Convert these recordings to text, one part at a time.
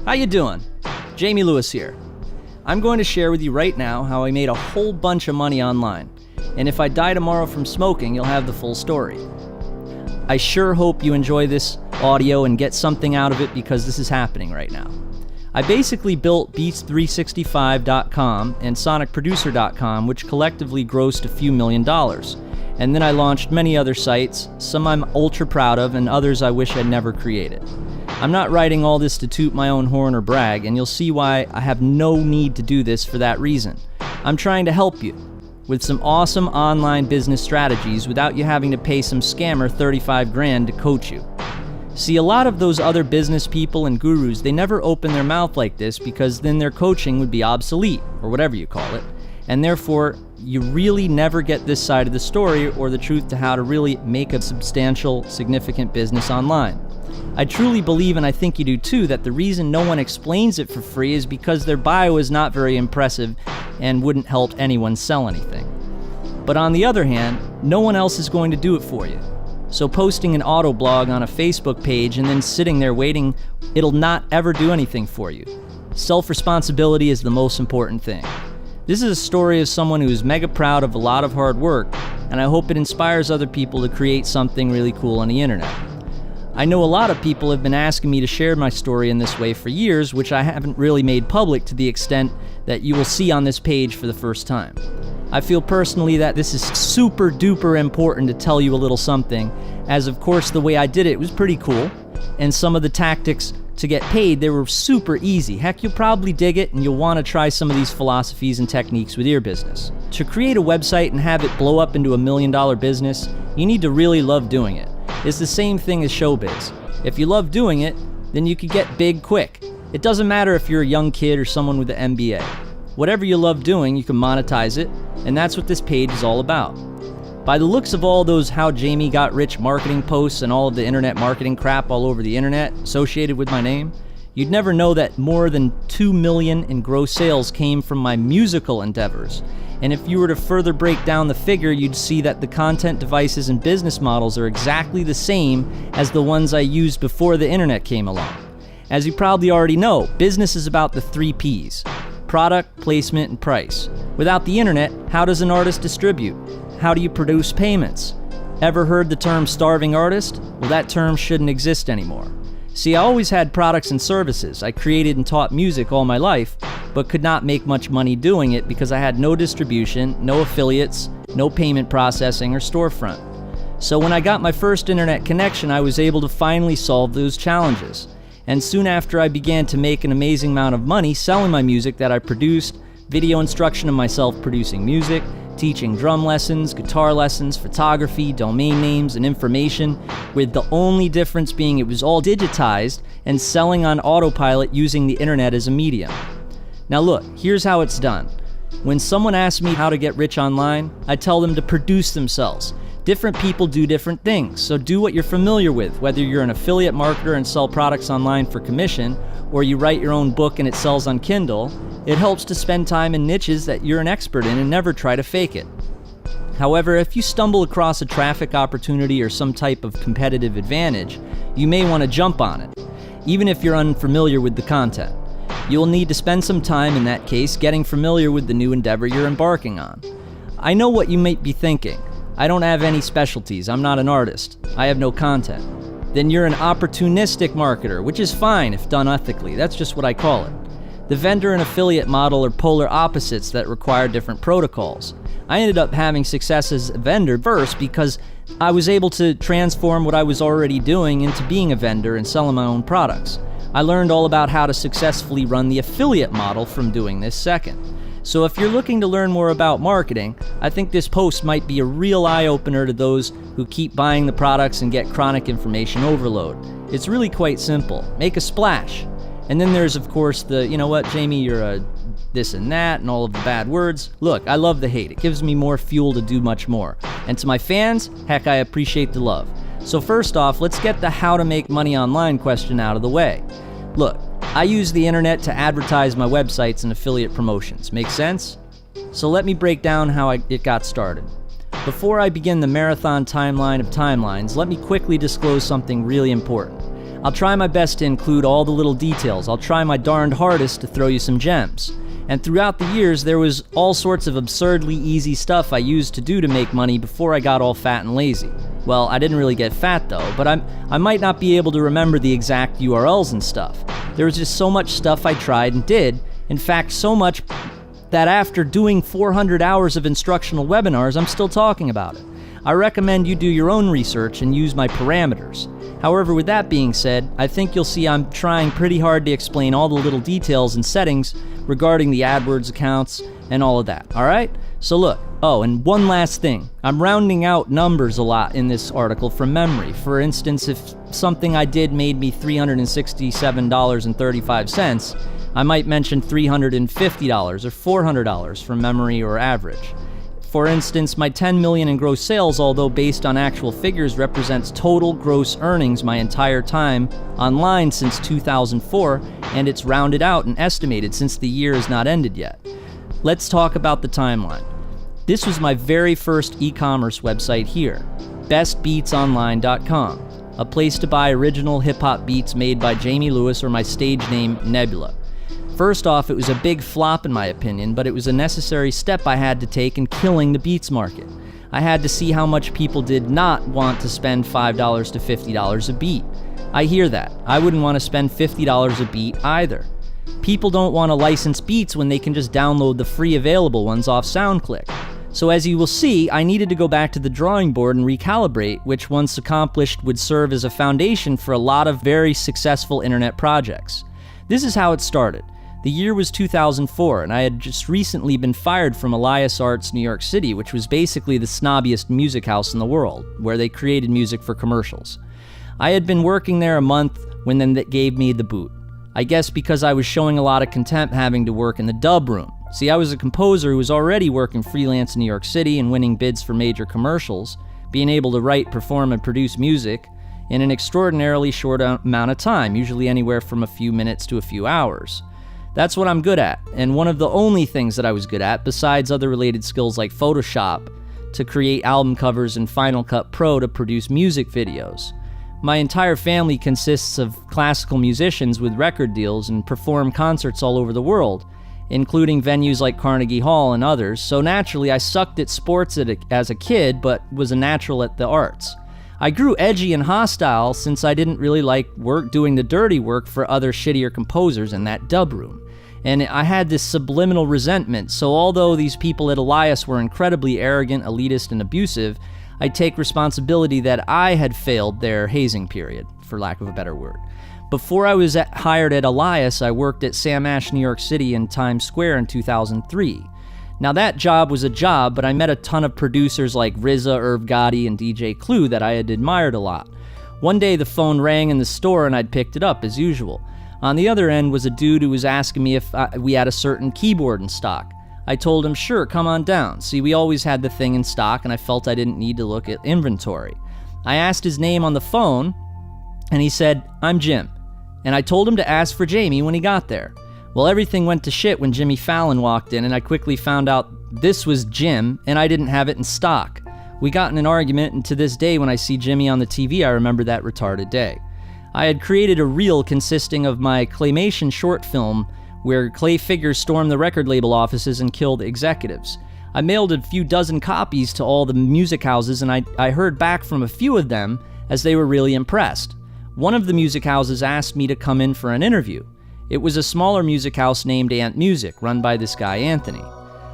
How you doing? Jamie Lewis here. I'm going to share with you right now how I made a whole bunch of money online. And if I die tomorrow from smoking, you'll have the full story. I sure hope you enjoy this audio and get something out of it because this is happening right now. I basically built Beats365.com and SonicProducer.com, which collectively grossed a few $1 million. And then I launched many other sites, some I'm ultra proud of and others I wish I'd never created. I'm not writing all this to toot my own horn or brag, and you'll see why I have no need to do this for that reason. I'm trying to help you with some awesome online business strategies without you having to pay some scammer 35 grand to coach you. See, a lot of those other business people and gurus, they never open their mouth like this because then their coaching would be obsolete, or whatever you call it, and therefore you really never get this side of the story or the truth to how to really make a substantial, significant business online. I truly believe, and I think you do too, that the reason no one explains it for free is because their bio is not very impressive and wouldn't help anyone sell anything. But on the other hand, no one else is going to do it for you. So posting an auto blog on a Facebook page and then sitting there waiting, it'll not ever do anything for you. Self-responsibility is the most important thing. This is a story of someone who is mega proud of a lot of hard work, and I hope it inspires other people to create something really cool on the internet. I know a lot of people have been asking me to share my story in this way for years, which I haven't really made public to the extent that you will see on this page for the first time. I feel personally that this is super duper important to tell you a little something, as of course the way I did it was pretty cool, and some of the tactics to get paid, they were super easy. Heck, you'll probably dig it and you'll want to try some of these philosophies and techniques with your business. To create a website and have it blow up into $1 million business, you need to really love doing it. It's the same thing as showbiz. If you love doing it, then you could get big quick. It doesn't matter if you're a young kid or someone with an MBA. Whatever you love doing, you can monetize it, and that's what this page is all about. By the looks of all those How Jamie Got Rich marketing posts and all of the internet marketing crap all over the internet associated with my name, you'd never know that more than $2 million in gross sales came from my musical endeavors. And if you were to further break down the figure, you'd see that the content devices and business models are exactly the same as the ones I used before the internet came along. As you probably already know, business is about the 3 Ps: product, placement, and price. Without the internet, how does an artist distribute? How do you produce payments? Ever heard the term starving artist? Well, that term shouldn't exist anymore. See, I always had products and services. I created and taught music all my life, but could not make much money doing it because I had no distribution, no affiliates, no payment processing or storefront. So when I got my first internet connection, I was able to finally solve those challenges. And soon after, I began to make an amazing amount of money selling my music that I produced, video instruction of myself producing music, teaching drum lessons, guitar lessons, photography, domain names, and information, with the only difference being it was all digitized and selling on autopilot using the internet as a medium. Now look, here's how it's done. When someone asks me how to get rich online, I tell them to produce themselves. Different people do different things, so do what you're familiar with, whether you're an affiliate marketer and sell products online for commission, or you write your own book and it sells on Kindle. It helps to spend time in niches that you're an expert in and never try to fake it. However, if you stumble across a traffic opportunity or some type of competitive advantage, you may want to jump on it, even if you're unfamiliar with the content. You will need to spend some time in that case getting familiar with the new endeavor you're embarking on. I know what you might be thinking. I don't have any specialties. I'm not an artist. I have no content. Then you're an opportunistic marketer, which is fine if done ethically. That's just what I call it. The vendor and affiliate model are polar opposites that require different protocols. I ended up having success as a vendor first because I was able to transform what I was already doing into being a vendor and selling my own products. I learned all about how to successfully run the affiliate model from doing this second. So if you're looking to learn more about marketing, I think this post might be a real eye-opener to those who keep buying the products and get chronic information overload. It's really quite simple. Make a splash. And then there's, of course, the, you know what, Jamie, you're a this and that, and all of the bad words. Look, I love the hate. It gives me more fuel to do much more. And to my fans, heck, I appreciate the love. So first off, let's get the how to make money online question out of the way. Look, I use the internet to advertise my websites and affiliate promotions. Make sense? So let me break down how it got started. Before I begin the marathon timeline of timelines, let me quickly disclose something really important. I'll try my best to include all the little details. I'll try my darned hardest to throw you some gems. And throughout the years, there was all sorts of absurdly easy stuff I used to do to make money before I got all fat and lazy. Well, I didn't really get fat though, but I might not be able to remember the exact URLs and stuff. There was just so much stuff I tried and did. In fact, so much that after doing 400 hours of instructional webinars, I'm still talking about it. I recommend you do your own research and use my parameters. However, with that being said, I think you'll see I'm trying pretty hard to explain all the little details and settings regarding the AdWords accounts and all of that, alright? So look, and one last thing. I'm rounding out numbers a lot in this article from memory. For instance, if something I did made me $367.35, I might mention $350 or $400 from memory or average. For instance, my $10 million in gross sales, although based on actual figures, represents total gross earnings my entire time online since 2004, and it's rounded out and estimated since the year is not ended yet. Let's talk about the timeline. This was my very first e-commerce website here, bestbeatsonline.com, a place to buy original hip-hop beats made by Jamie Lewis or my stage name Nebula. First off, it was a big flop in my opinion, but it was a necessary step I had to take in killing the beats market. I had to see how much people did not want to spend $5 to $50 a beat. I hear that. I wouldn't want to spend $50 a beat either. People don't want to license beats when they can just download the free available ones off SoundClick. So as you will see, I needed to go back to the drawing board and recalibrate, which once accomplished would serve as a foundation for a lot of very successful internet projects. This is how it started. The year was 2004, and I had just recently been fired from Elias Arts New York City, which was basically the snobbiest music house in the world, where they created music for commercials. I had been working there a month when then that gave me the boot. I guess because I was showing a lot of contempt having to work in the dub room. See, I was a composer who was already working freelance in New York City and winning bids for major commercials, being able to write, perform, and produce music in an extraordinarily short amount of time, usually anywhere from a few minutes to a few hours. That's what I'm good at, and one of the only things that I was good at, besides other related skills like Photoshop, to create album covers and Final Cut Pro to produce music videos. My entire family consists of classical musicians with record deals and perform concerts all over the world, including venues like Carnegie Hall and others, so naturally I sucked at sports as a kid, but was a natural at the arts. I grew edgy and hostile since I didn't really like doing the dirty work for other shittier composers in that dub room. And I had this subliminal resentment, so although these people at Elias were incredibly arrogant, elitist, and abusive, I take responsibility that I had failed their hazing period, for lack of a better word. Before I was hired at Elias, I worked at Sam Ash, New York City in Times Square in 2003. Now that job was a job, but I met a ton of producers like RZA, Irv Gotti, and DJ Clue that I had admired a lot. One day the phone rang in the store and I'd picked it up as usual. On the other end was a dude who was asking me if we had a certain keyboard in stock. I told him, sure, come on down. See, we always had the thing in stock and I felt I didn't need to look at inventory. I asked his name on the phone and he said, I'm Jim. And I told him to ask for Jamie when he got there. Well, everything went to shit when Jimmy Fallon walked in and I quickly found out this was Jim and I didn't have it in stock. We got in an argument, and to this day when I see Jimmy on the TV, I remember that retarded day. I had created a reel consisting of my claymation short film where clay figures stormed the record label offices and killed executives. I mailed a few dozen copies to all the music houses, and I heard back from a few of them as they were really impressed. One of the music houses asked me to come in for an interview. It was a smaller music house named Ant Music, run by this guy Anthony.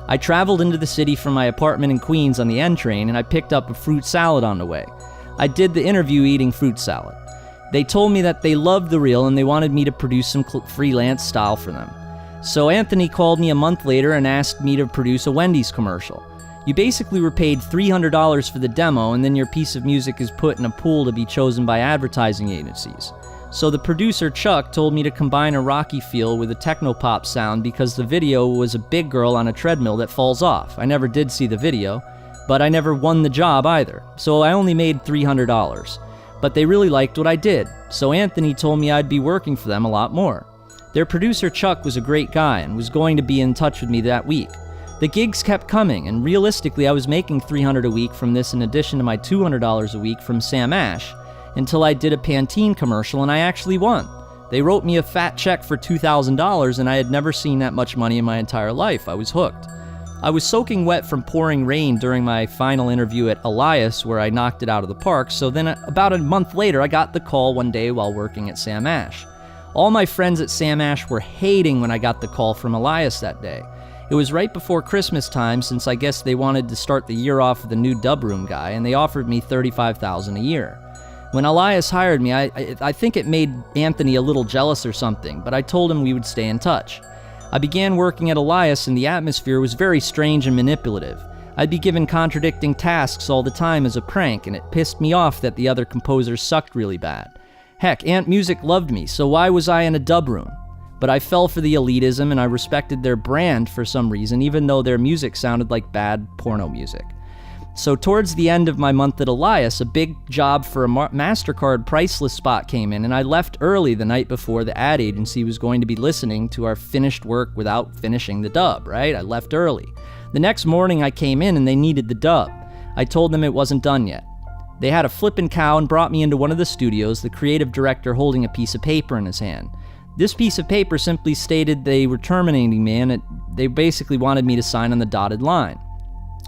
I traveled into the city from my apartment in Queens on the N train, and I picked up a fruit salad on the way. I did the interview eating fruit salad. They told me that they loved the reel and they wanted me to produce some freelance style for them. So Anthony called me a month later and asked me to produce a Wendy's commercial. You basically were paid $300 for the demo, and then your piece of music is put in a pool to be chosen by advertising agencies. So the producer, Chuck, told me to combine a rocky feel with a techno-pop sound because the video was a big girl on a treadmill that falls off. I never did see the video, but I never won the job either, so I only made $300. But they really liked what I did, so Anthony told me I'd be working for them a lot more. Their producer, Chuck, was a great guy and was going to be in touch with me that week. The gigs kept coming, and realistically I was making $300 a week from this in addition to my $200 a week from Sam Ash, until I did a Pantene commercial and I actually won. They wrote me a fat check for $2,000 and I had never seen that much money in my entire life. I was hooked. I was soaking wet from pouring rain during my final interview at Elias, where I knocked it out of the park, so then about a month later I got the call one day while working at Sam Ash. All my friends at Sam Ash were hating when I got the call from Elias that day. It was right before Christmas time, since I guess they wanted to start the year off with a new dub room guy, and they offered me $35,000 a year. When Elias hired me, I think it made Anthony a little jealous or something, but I told him we would stay in touch. I began working at Elias and the atmosphere was very strange and manipulative. I'd be given contradicting tasks all the time as a prank, and it pissed me off that the other composers sucked really bad. Heck, Ant Music loved me, so why was I in a dub room? But I fell for the elitism and I respected their brand for some reason, even though their music sounded like bad porno music. So towards the end of my month at Elias, a big job for a MasterCard priceless spot came in, and I left early the night before the ad agency was going to be listening to our finished work without finishing the dub, right? I left early. The next morning I came in and they needed the dub. I told them it wasn't done yet. They had a flippin' cow and brought me into one of the studios, the creative director holding a piece of paper in his hand. This piece of paper simply stated they were terminating me, and they basically wanted me to sign on the dotted line.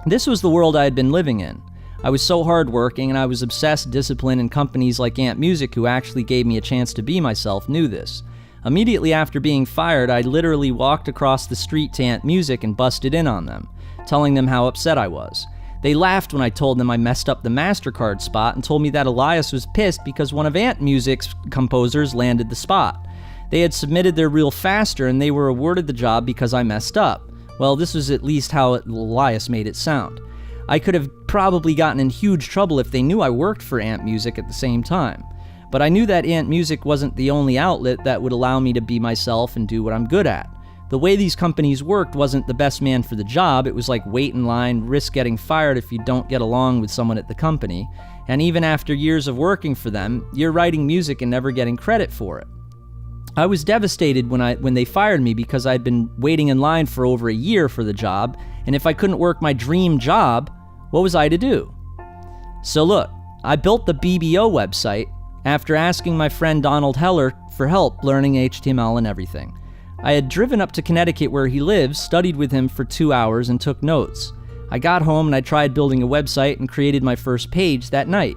This was the world I had been living in. I was so hardworking, and I was obsessed, disciplined, and companies like Ant Music, who actually gave me a chance to be myself, knew this. Immediately after being fired, I literally walked across the street to Ant Music and busted in on them, telling them how upset I was. They laughed when I told them I messed up the MasterCard spot and told me that Elias was pissed because one of Ant Music's composers landed the spot. They had submitted their reel faster and they were awarded the job because I messed up. Well, this was at least how Elias made it sound. I could have probably gotten in huge trouble if they knew I worked for Ant Music at the same time. But I knew that Ant Music wasn't the only outlet that would allow me to be myself and do what I'm good at. The way these companies worked wasn't the best man for the job. It was like wait in line, risk getting fired if you don't get along with someone at the company. And even after years of working for them, you're writing music and never getting credit for it. I was devastated when they fired me because I'd been waiting in line for over a year for the job, and if I couldn't work my dream job, what was I to do? So look, I built the BBO website after asking my friend Donald Heller for help learning HTML and everything. I had driven up to Connecticut where he lives, studied with him for 2 hours, and took notes. I got home and I tried building a website and created my first page that night.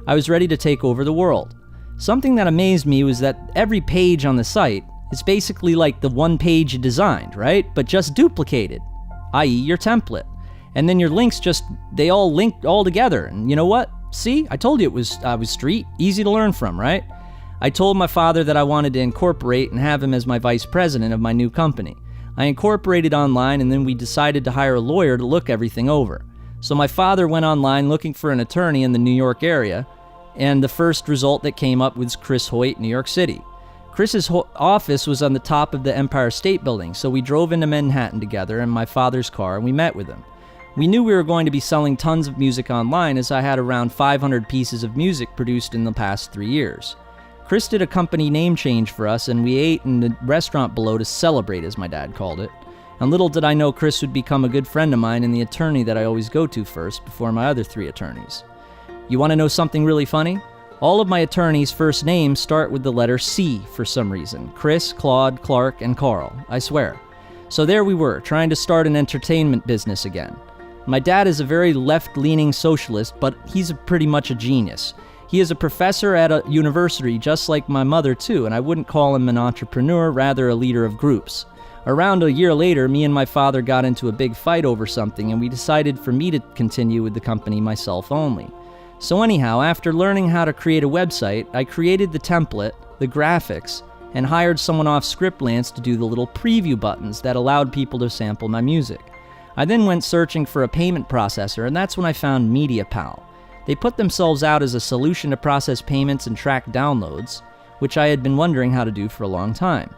I was ready to take over the world. Something that amazed me was that every page on the site is basically like the one page you designed, right? But just duplicated, i.e. your template. And then your links they all linked all together. And you know what? See, I told you I was street, easy to learn from, right? I told my father that I wanted to incorporate and have him as my vice president of my new company. I incorporated online and then we decided to hire a lawyer to look everything over. So my father went online looking for an attorney in the New York area, and the first result that came up was Chris Hoyt, New York City. Chris's office was on the top of the Empire State Building, so we drove into Manhattan together in my father's car and we met with him. We knew we were going to be selling tons of music online, as I had around 500 pieces of music produced in the past 3 years. Chris did a company name change for us, and we ate in the restaurant below to celebrate, as my dad called it. And little did I know Chris would become a good friend of mine and the attorney that I always go to first before my other 3 attorneys. You want to know something really funny? All of my attorneys' first names start with the letter C for some reason. Chris, Claude, Clark, and Carl, I swear. So there we were, trying to start an entertainment business again. My dad is a very left-leaning socialist, but he's pretty much a genius. He is a professor at a university just like my mother too, and I wouldn't call him an entrepreneur, rather a leader of groups. Around a year later, me and my father got into a big fight over something, and we decided for me to continue with the company myself only. So anyhow, after learning how to create a website, I created the template, the graphics, and hired someone off Scriptlance to do the little preview buttons that allowed people to sample my music. I then went searching for a payment processor, and that's when I found MediaPal. They put themselves out as a solution to process payments and track downloads, which I had been wondering how to do for a long time.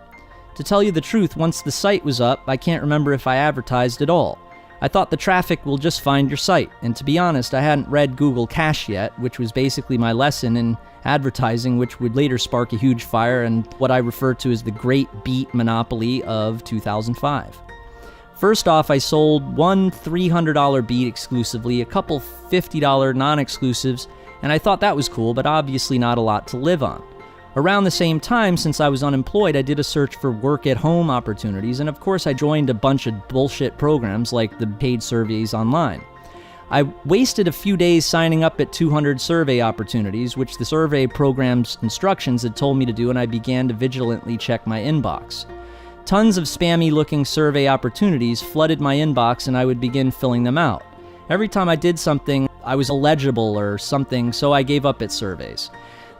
To tell you the truth, once the site was up, I can't remember if I advertised at all. I thought the traffic will just find your site, and to be honest, I hadn't read Google Cash yet, which was basically my lesson in advertising, which would later spark a huge fire and what I refer to as the Great Beat Monopoly of 2005. First off, I sold one $300 beat exclusively, a couple $50 non-exclusives, and I thought that was cool, but obviously not a lot to live on. Around the same time, since I was unemployed, I did a search for work-at-home opportunities, and of course I joined a bunch of bullshit programs like the paid surveys online. I wasted a few days signing up at 200 survey opportunities, which the survey program's instructions had told me to do, and I began to vigilantly check my inbox. Tons of spammy-looking survey opportunities flooded my inbox, and I would begin filling them out. Every time I did something, I was illegible or something, so I gave up at surveys.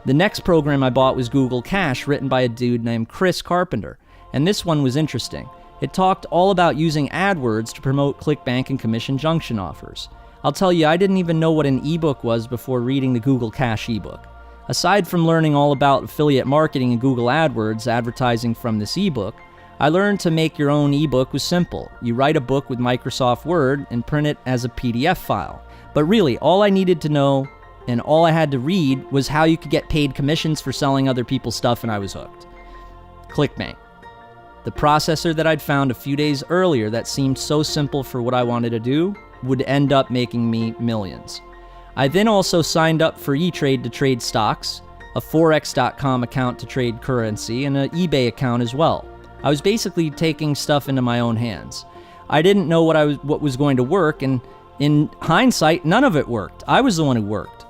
The next program I bought was Google Cash, written by a dude named Chris Carpenter, and this one was interesting. It talked all about using AdWords to promote ClickBank and commission junction offers. I'll tell you, I didn't even know what an ebook was before reading the Google Cash ebook. Aside from learning all about affiliate marketing and Google AdWords advertising from this ebook, I learned to make your own ebook was simple. You write a book with Microsoft Word and print it as a PDF file. But really, all I needed to know and all I had to read was how you could get paid commissions for selling other people's stuff, and I was hooked. ClickBank. The processor that I'd found a few days earlier that seemed so simple for what I wanted to do would end up making me millions. I then also signed up for E-Trade to trade stocks, a Forex.com account to trade currency, and an eBay account as well. I was basically taking stuff into my own hands. I didn't know what was going to work, and in hindsight, none of it worked. I was the one who worked.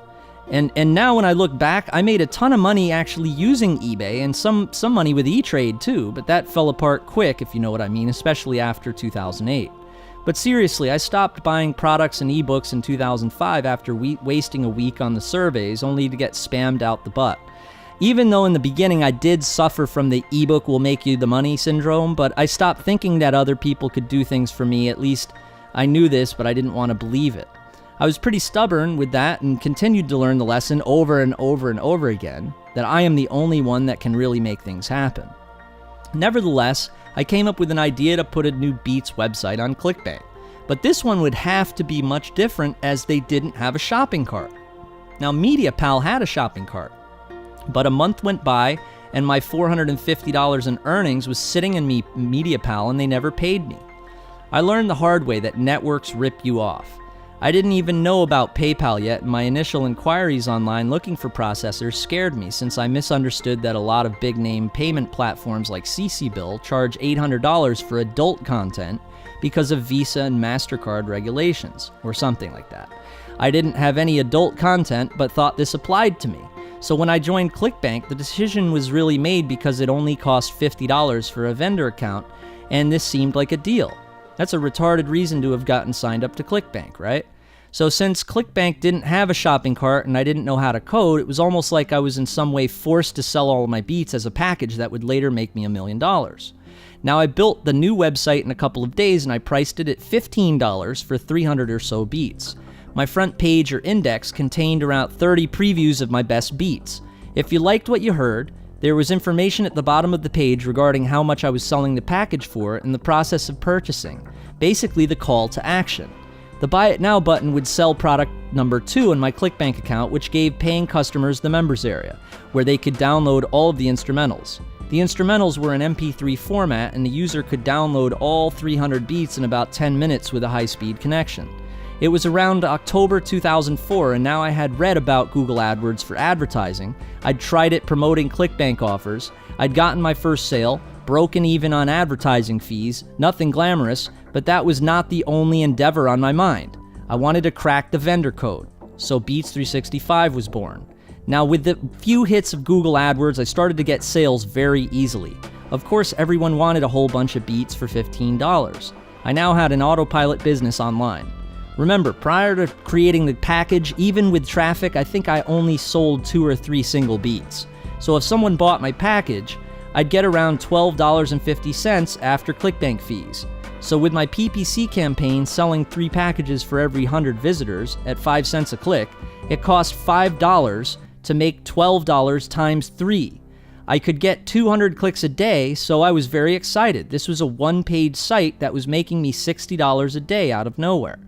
And now when I look back, I made a ton of money actually using eBay and some money with E-Trade too, but that fell apart quick, if you know what I mean, especially after 2008. But seriously, I stopped buying products and ebooks in 2005 after wasting a week on the surveys, only to get spammed out the butt. Even though in the beginning I did suffer from the ebook will make you the money syndrome, but I stopped thinking that other people could do things for me. At least I knew this, but I didn't want to believe it. I was pretty stubborn with that and continued to learn the lesson over and over and over again, that I am the only one that can really make things happen. Nevertheless, I came up with an idea to put a new Beats website on ClickBank, but this one would have to be much different as they didn't have a shopping cart. Now, MediaPal had a shopping cart, but a month went by and my $450 in earnings was sitting in MediaPal and they never paid me. I learned the hard way that networks rip you off. I didn't even know about PayPal yet, and my initial inquiries online looking for processors scared me since I misunderstood that a lot of big-name payment platforms like CCBill charge $800 for adult content because of Visa and MasterCard regulations, or something like that. I didn't have any adult content, but thought this applied to me. So when I joined ClickBank, the decision was really made because it only cost $50 for a vendor account, and this seemed like a deal. That's a retarded reason to have gotten signed up to ClickBank, right? So since ClickBank didn't have a shopping cart and I didn't know how to code, it was almost like I was in some way forced to sell all of my beats as a package that would later make me $1 million. Now I built the new website in a couple of days and I priced it at $15 for 300 or so beats. My front page or index contained around 30 previews of my best beats. If you liked what you heard, there was information at the bottom of the page regarding how much I was selling the package for and the process of purchasing, basically the call to action. The Buy It Now button would sell product number 2 in my ClickBank account, which gave paying customers the members area, where they could download all of the instrumentals. The instrumentals were in MP3 format, and the user could download all 300 beats in about 10 minutes with a high-speed connection. It was around October 2004, and now I had read about Google AdWords for advertising. I'd tried it promoting ClickBank offers. I'd gotten my first sale, broken even on advertising fees, nothing glamorous, but that was not the only endeavor on my mind. I wanted to crack the vendor code, so Beats 365 was born. Now, with the few hits of Google AdWords, I started to get sales very easily. Of course, everyone wanted a whole bunch of beats for $15. I now had an autopilot business online. Remember, prior to creating the package, even with traffic, I think I only sold 2 or 3 single beats. So if someone bought my package, I'd get around $12.50 after ClickBank fees. So with my PPC campaign selling 3 packages for every 100 visitors at 5 cents a click, it cost $5 to make $12 times 3. I could get 200 clicks a day, so I was very excited. This was a one-page site that was making me $60 a day out of nowhere.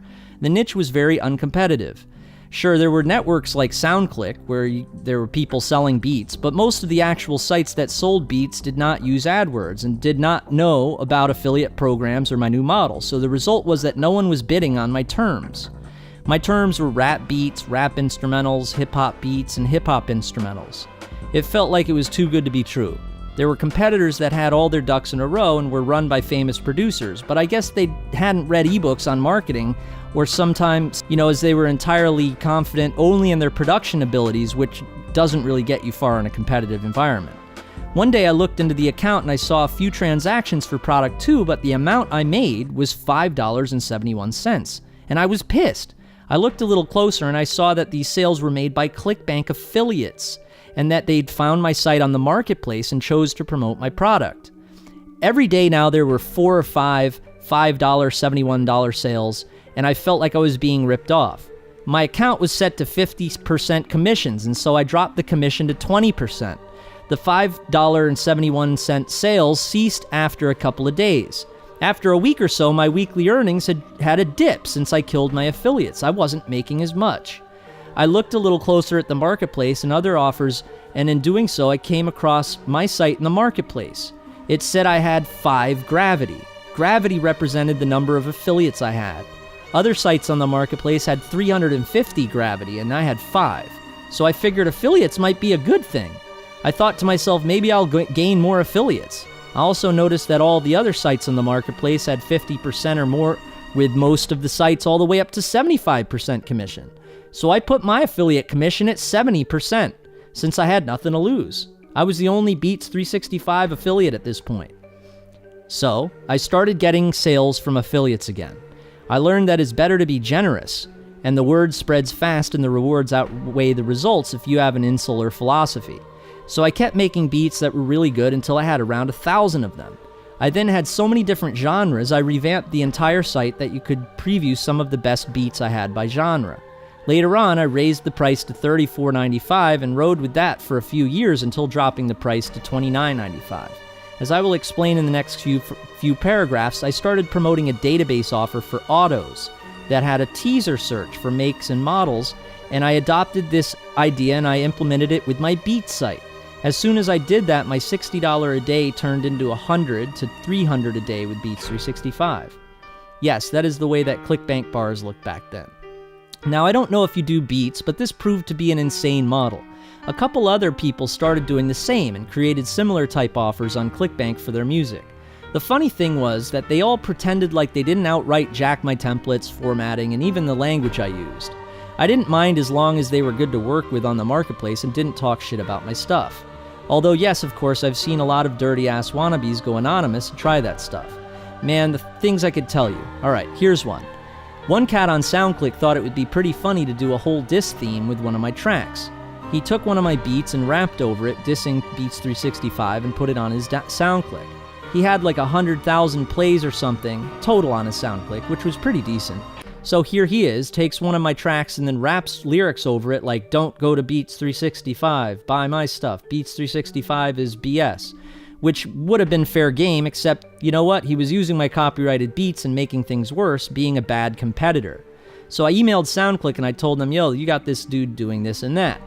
The niche was very uncompetitive. Sure, there were networks like SoundClick where there were people selling beats, but most of the actual sites that sold beats did not use AdWords and did not know about affiliate programs or my new model, so the result was that no one was bidding on my terms. My terms were rap beats, rap instrumentals, hip-hop beats, and hip-hop instrumentals. It felt like it was too good to be true. There were competitors that had all their ducks in a row and were run by famous producers, but I guess they hadn't read ebooks on marketing, or sometimes, as they were entirely confident only in their production abilities, which doesn't really get you far in a competitive environment. One day I looked into the account and I saw a few transactions for product 2, but the amount I made was $5.71, and I was pissed. I looked a little closer and I saw that these sales were made by ClickBank affiliates, and that they'd found my site on the marketplace and chose to promote my product. Every day now there were 4 or 5 $5.71 sales, and I felt like I was being ripped off. My account was set to 50% commissions, and so I dropped the commission to 20%. The $5.71 sales ceased after a couple of days. After a week or so, my weekly earnings had a dip since I killed my affiliates. I wasn't making as much. I looked a little closer at the marketplace and other offers, and in doing so, I came across my site in the marketplace. It said I had 5 Gravity. Gravity represented the number of affiliates I had. Other sites on the marketplace had 350 Gravity, and I had 5. So I figured affiliates might be a good thing. I thought to myself, maybe I'll gain more affiliates. I also noticed that all the other sites on the marketplace had 50% or more, with most of the sites all the way up to 75% commission. So I put my affiliate commission at 70%, since I had nothing to lose. I was the only Beats 365 affiliate at this point. So I started getting sales from affiliates again. I learned that it's better to be generous, and the word spreads fast and the rewards outweigh the results if you have an insular philosophy. So I kept making beats that were really good until I had around 1,000 of them. I then had so many different genres, I revamped the entire site that you could preview some of the best beats I had by genre. Later on, I raised the price to $34.95 and rode with that for a few years until dropping the price to $29.95. As I will explain in the next few paragraphs, I started promoting a database offer for autos that had a teaser search for makes and models, and I adopted this idea and I implemented it with my Beats site. As soon as I did that, my $60 a day turned into $100 to $300 a day with Beats 365. Yes, that is the way that ClickBank bars looked back then. Now, I don't know if you do Beats, but this proved to be an insane model. A couple other people started doing the same and created similar type offers on ClickBank for their music. The funny thing was that they all pretended like they didn't outright jack my templates, formatting, and even the language I used. I didn't mind as long as they were good to work with on the marketplace and didn't talk shit about my stuff. Although yes, of course, I've seen a lot of dirty-ass wannabes go anonymous and try that stuff. Man, the things I could tell you. Alright, here's one. One cat on SoundClick thought it would be pretty funny to do a whole diss theme with one of my tracks. He took one of my beats and rapped over it, dissing Beats 365, and put it on his SoundClick. He had like 100,000 plays or something total on his SoundClick, which was pretty decent. So here he is, takes one of my tracks and then raps lyrics over it like, "Don't go to Beats 365, buy my stuff, Beats 365 is BS." Which would have been fair game, except, you know what, he was using my copyrighted beats and making things worse, being a bad competitor. So I emailed SoundClick and I told them, yo, you got this dude doing this and that.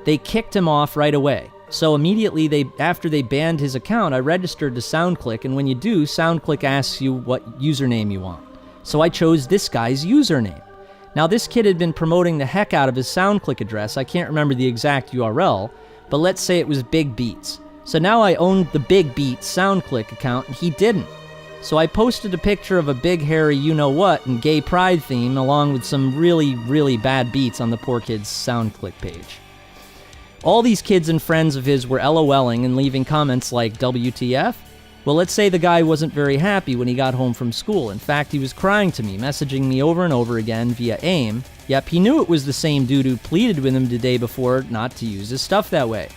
They kicked him off right away. So immediately, after they banned his account, I registered to SoundClick, and when you do, SoundClick asks you what username you want. So I chose this guy's username. Now this kid had been promoting the heck out of his SoundClick address. I can't remember the exact URL, but let's say it was Big Beats. So now I owned the Big Beats SoundClick account, and he didn't. So I posted a picture of a big hairy you-know-what and gay pride theme along with some really, really bad beats on the poor kid's SoundClick page. All these kids and friends of his were LOLing and leaving comments like, WTF? Well, let's say the guy wasn't very happy when he got home from school. In fact, he was crying to me, messaging me over and over again via AIM. Yep, he knew it was the same dude who pleaded with him the day before not to use his stuff that way.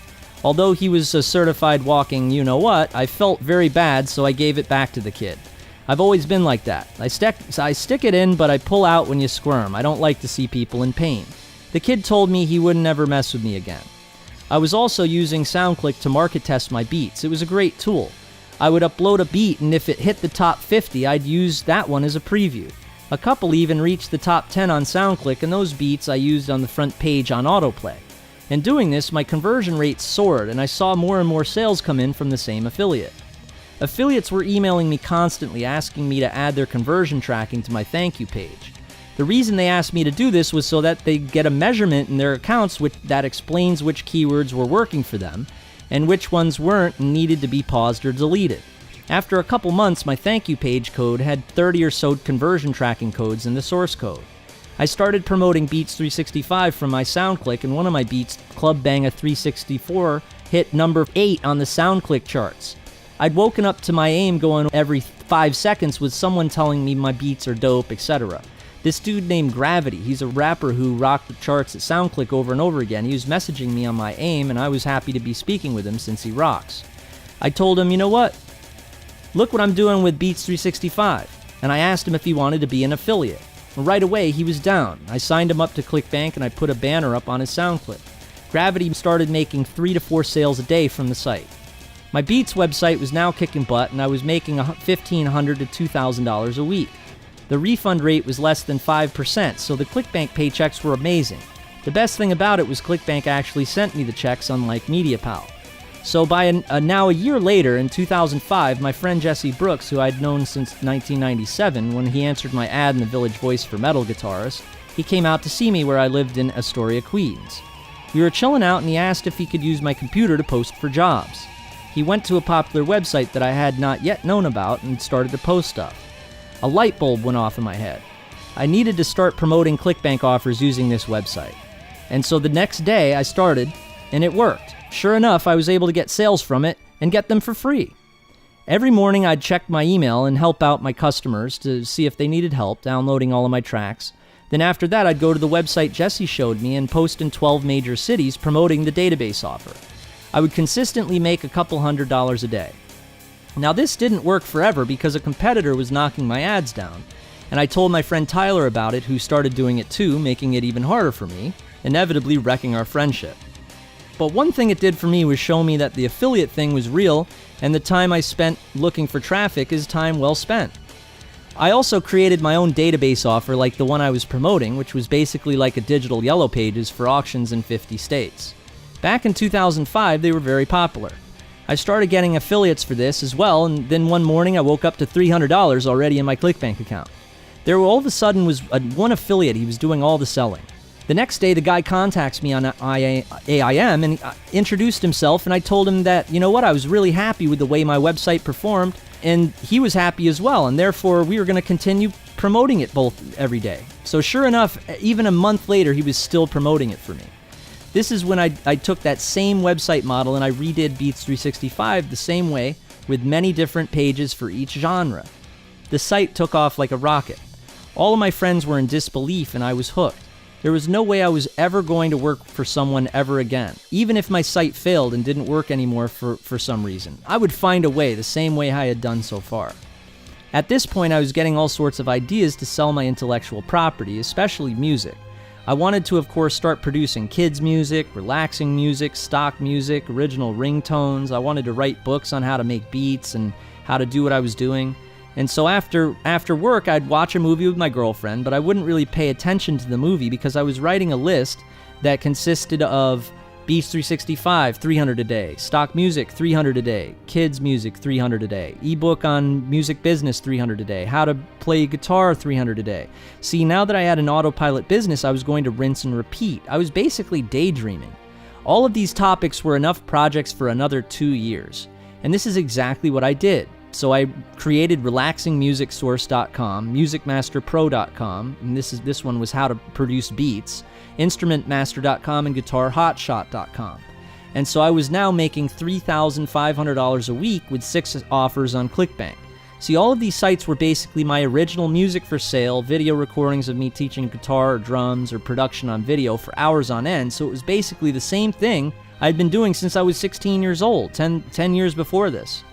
Although he was a certified walking you-know-what, I felt very bad, so I gave it back to the kid. I've always been like that. I stick it in, but I pull out when you squirm. I don't like to see people in pain. The kid told me he wouldn't ever mess with me again. I was also using SoundClick to market test my beats. It was a great tool. I would upload a beat, and if it hit the top 50, I'd use that one as a preview. A couple even reached the top 10 on SoundClick, and those beats I used on the front page on autoplay. In doing this, my conversion rates soared, and I saw more and more sales come in from the same affiliate. Affiliates were emailing me constantly asking me to add their conversion tracking to my thank you page. The reason they asked me to do this was so that they get a measurement in their accounts that explains which keywords were working for them and which ones weren't and needed to be paused or deleted. After a couple months, my thank you page code had 30 or so conversion tracking codes in the source code. I started promoting Beats 365 from my SoundClick, and one of my beats, Club Banga 364, hit number 8 on the SoundClick charts. I'd woken up to my aim going every 5 seconds with someone telling me my beats are dope, etc. This dude named Gravity, he's a rapper who rocked the charts at SoundClick over and over again. He was messaging me on my aim, and I was happy to be speaking with him since he rocks. I told him, you know what? Look what I'm doing with Beats 365. And I asked him if he wanted to be an affiliate. Right away, he was down. I signed him up to ClickBank, and I put a banner up on his SoundClick. Gravity started making 3 to 4 sales a day from the site. My Beats website was now kicking butt, and I was making $1,500 to $2,000 a week. The refund rate was less than 5%, so the ClickBank paychecks were amazing. The best thing about it was ClickBank actually sent me the checks, unlike MediaPal. So by now a year later, in 2005, my friend Jesse Brooks, who I'd known since 1997 when he answered my ad in the Village Voice for metal guitarists, he came out to see me where I lived in Astoria, Queens. We were chilling out and he asked if he could use my computer to post for jobs. He went to a popular website that I had not yet known about and started to post stuff. A light bulb went off in my head. I needed to start promoting ClickBank offers using this website. And so the next day I started, and it worked. Sure enough, I was able to get sales from it and get them for free. Every morning I'd check my email and help out my customers to see if they needed help downloading all of my tracks. Then after that, I'd go to the website Jesse showed me and post in 12 major cities promoting the database offer. I would consistently make a couple $100s a day. Now this didn't work forever because a competitor was knocking my ads down, and I told my friend Tyler about it, who started doing it too, making it even harder for me, inevitably wrecking our friendship. But one thing it did for me was show me that the affiliate thing was real, and the time I spent looking for traffic is time well spent. I also created my own database offer like the one I was promoting, which was basically like a digital Yellow Pages for auctions in 50 states. Back in 2005, they were very popular. I started getting affiliates for this as well, and then one morning I woke up to $300 already in my ClickBank account. There all of a sudden was one affiliate, he was doing all the selling. The next day, the guy contacts me on AIM and introduced himself, and I told him that, you know what, I was really happy with the way my website performed, and he was happy as well, and therefore we were going to continue promoting it both every day. So sure enough, even a month later, he was still promoting it for me. This is when I took that same website model and I redid Beats 365 the same way with many different pages for each genre. The site took off like a rocket. All of my friends were in disbelief and I was hooked. There was no way I was ever going to work for someone ever again. Even if my site failed and didn't work anymore for some reason, I would find a way, the same way I had done so far. At this point, I was getting all sorts of ideas to sell my intellectual property, especially music. I wanted to, of course, start producing kids' music, relaxing music, stock music, original ringtones. I wanted to write books on how to make beats and how to do what I was doing. And so after work, I'd watch a movie with my girlfriend, but I wouldn't really pay attention to the movie because I was writing a list that consisted of Beats 365, 300 a day, stock music, 300 a day, kids music, 300 a day, ebook on music business, 300 a day, how to play guitar, 300 a day. See, now that I had an autopilot business, I was going to rinse and repeat. I was basically daydreaming. All of these topics were enough projects for another 2 years. And this is exactly what I did. So I created relaxingmusicsource.com, musicmasterpro.com, and this one was how to produce beats, instrumentmaster.com, and guitarhotshot.com. And so I was now making $3,500 a week with 6 offers on ClickBank. See, all of these sites were basically my original music for sale, video recordings of me teaching guitar or drums or production on video for hours on end, so it was basically the same thing I'd been doing since I was 16 years old, 10 years before this.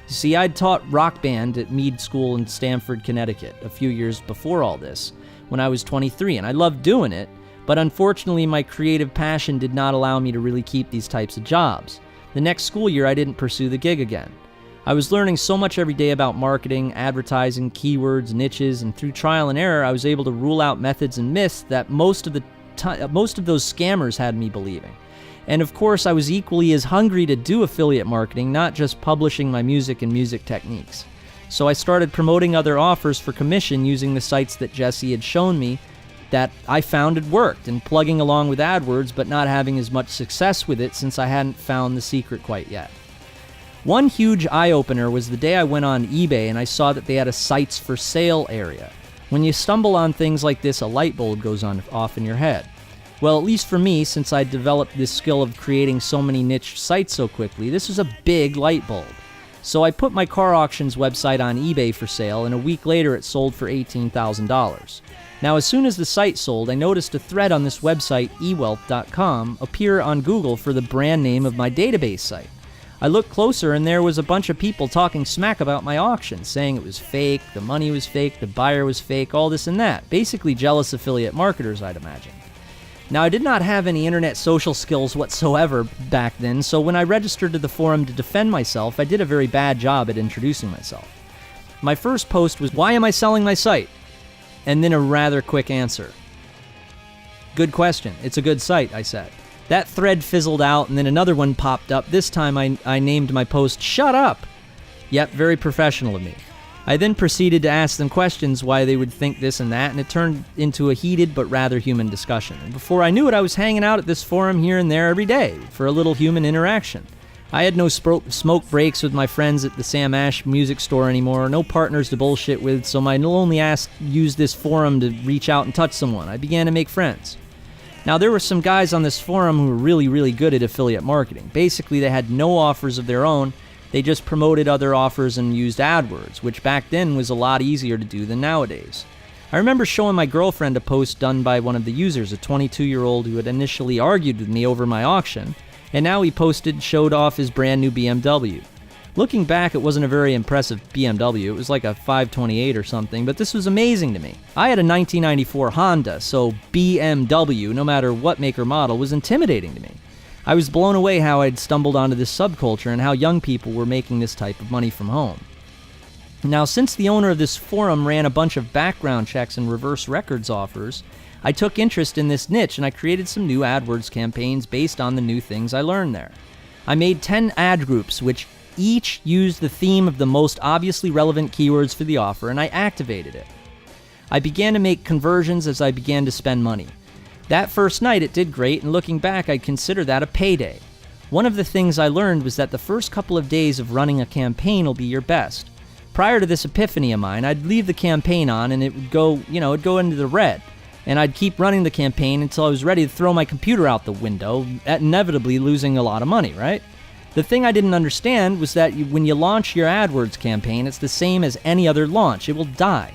See, I'd taught rock band at Meade School in Stamford, Connecticut, a few years before all this, when I was 23, and I loved doing it, but unfortunately my creative passion did not allow me to really keep these types of jobs. The next school year, I didn't pursue the gig again. I was learning so much every day about marketing, advertising, keywords, niches, and through trial and error, I was able to rule out methods and myths that most of those scammers had me believing. And of course, I was equally as hungry to do affiliate marketing, not just publishing my music and music techniques. So I started promoting other offers for commission using the sites that Jesse had shown me that I found had worked, and plugging along with AdWords but not having as much success with it since I hadn't found the secret quite yet. One huge eye-opener was the day I went on eBay and I saw that they had a sites for sale area. When you stumble on things like this, a light bulb goes off in your head. Well, at least for me, since I developed this skill of creating so many niche sites so quickly, this was a big light bulb. So I put my car auctions website on eBay for sale, and a week later it sold for $18,000. Now, as soon as the site sold, I noticed a thread on this website, ewealth.com, appear on Google for the brand name of my database site. I looked closer, and there was a bunch of people talking smack about my auction, saying it was fake, the money was fake, the buyer was fake, all this and that. Basically jealous affiliate marketers, I'd imagine. Now, I did not have any internet social skills whatsoever back then, so when I registered to the forum to defend myself, I did a very bad job at introducing myself. My first post was, "Why am I selling my site?" And then a rather quick answer. "Good question. It's a good site," I said. That thread fizzled out, and then another one popped up. This time I named my post, "Shut Up!" Yep, very professional of me. I then proceeded to ask them questions why they would think this and that, and it turned into a heated but rather human discussion. And before I knew it, I was hanging out at this forum here and there every day for a little human interaction. I had no smoke breaks with my friends at the Sam Ash music store anymore, no partners to bullshit with, so my lonely ass used this forum to reach out and touch someone. I began to make friends. Now, there were some guys on this forum who were really, really good at affiliate marketing. Basically, they had no offers of their own. They just promoted other offers and used AdWords, which back then was a lot easier to do than nowadays. I remember showing my girlfriend a post done by one of the users, a 22-year-old who had initially argued with me over my auction, and now he showed off his brand new BMW. Looking back, it wasn't a very impressive BMW. It was like a 528 or something, but this was amazing to me. I had a 1994 Honda, so BMW, no matter what make or model, was intimidating to me. I was blown away how I'd stumbled onto this subculture and how young people were making this type of money from home. Now, since the owner of this forum ran a bunch of background checks and reverse records offers, I took interest in this niche and I created some new AdWords campaigns based on the new things I learned there. I made 10 ad groups, which each used the theme of the most obviously relevant keywords for the offer, and I activated it. I began to make conversions as I began to spend money. That first night it did great, and looking back I'd consider that a payday. One of the things I learned was that the first couple of days of running a campaign will be your best. Prior to this epiphany of mine, I'd leave the campaign on and it would go, it'd go into the red. And I'd keep running the campaign until I was ready to throw my computer out the window, inevitably losing a lot of money, right? The thing I didn't understand was that when you launch your AdWords campaign, it's the same as any other launch. It will die.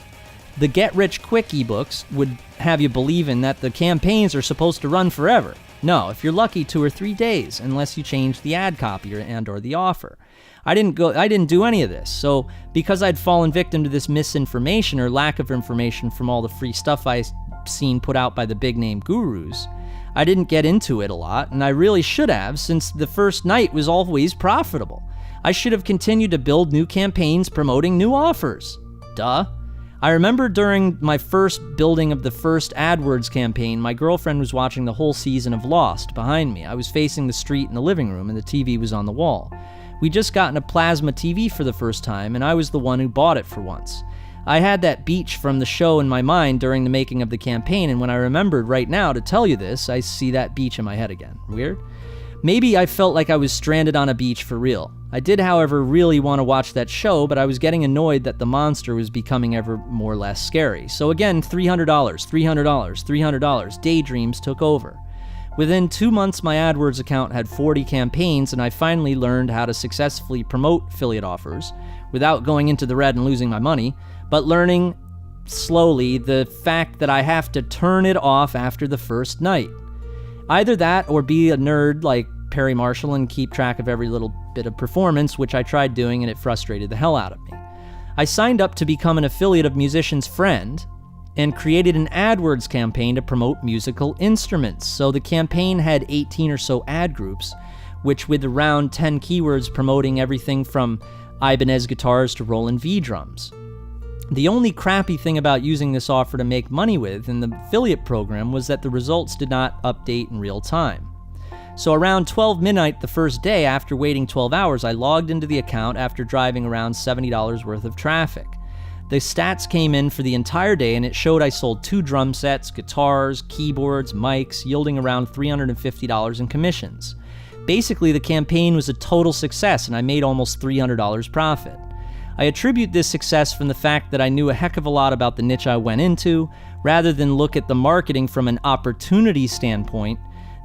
The get-rich-quick ebooks would have you believing that the campaigns are supposed to run forever. No, if you're lucky, 2 or 3 days, unless you change the ad copy or the offer. I didn't do any of this. So because I'd fallen victim to this misinformation or lack of information from all the free stuff I seen put out by the big name gurus, I didn't get into it a lot, and I really should have, since the first night was always profitable. I should have continued to build new campaigns promoting new offers. Duh. I remember during my first building of the first AdWords campaign, my girlfriend was watching the whole season of Lost behind me. I was facing the street in the living room, and the TV was on the wall. We'd just gotten a plasma TV for the first time, and I was the one who bought it for once. I had that beach from the show in my mind during the making of the campaign, and when I remembered right now to tell you this, I see that beach in my head again. Weird? Maybe I felt like I was stranded on a beach for real. I did, however, really want to watch that show, but I was getting annoyed that the monster was becoming ever more or less scary. So again, $300, $300, $300, daydreams took over. Within 2 months, my AdWords account had 40 campaigns, and I finally learned how to successfully promote affiliate offers without going into the red and losing my money, but learning slowly the fact that I have to turn it off after the first night. Either that or be a nerd like Perry Marshall and keep track of every little bit of performance, which I tried doing and it frustrated the hell out of me. I signed up to become an affiliate of Musician's Friend and created an AdWords campaign to promote musical instruments. So the campaign had 18 or so ad groups, which with around 10 keywords promoting everything from Ibanez guitars to Roland V drums. The only crappy thing about using this offer to make money with in the affiliate program was that the results did not update in real time. So around 12 midnight the first day, after waiting 12 hours, I logged into the account after driving around $70 worth of traffic. The stats came in for the entire day, and it showed I sold 2 drum sets, guitars, keyboards, mics, yielding around $350 in commissions. Basically, the campaign was a total success, and I made almost $300 profit. I attribute this success from the fact that I knew a heck of a lot about the niche I went into, rather than look at the marketing from an opportunity standpoint.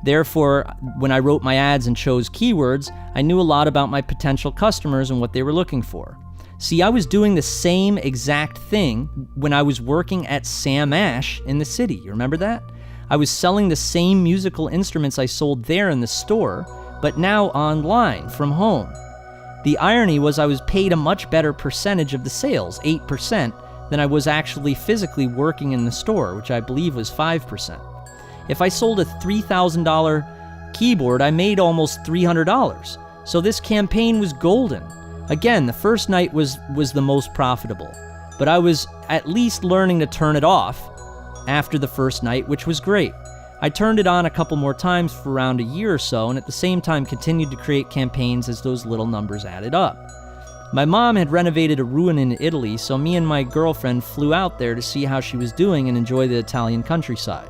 Therefore, when I wrote my ads and chose keywords, I knew a lot about my potential customers and what they were looking for. See, I was doing the same exact thing when I was working at Sam Ash in the city. You remember that? I was selling the same musical instruments I sold there in the store, but now online from home. The irony was I was paid a much better percentage of the sales, 8%, than I was actually physically working in the store, which I believe was 5%. If I sold a $3,000 keyboard, I made almost $300. So this campaign was golden. Again, the first night was the most profitable, but I was at least learning to turn it off after the first night, which was great. I turned it on a couple more times for around a year or so, and at the same time continued to create campaigns as those little numbers added up. My mom had renovated a ruin in Italy, so me and my girlfriend flew out there to see how she was doing and enjoy the Italian countryside.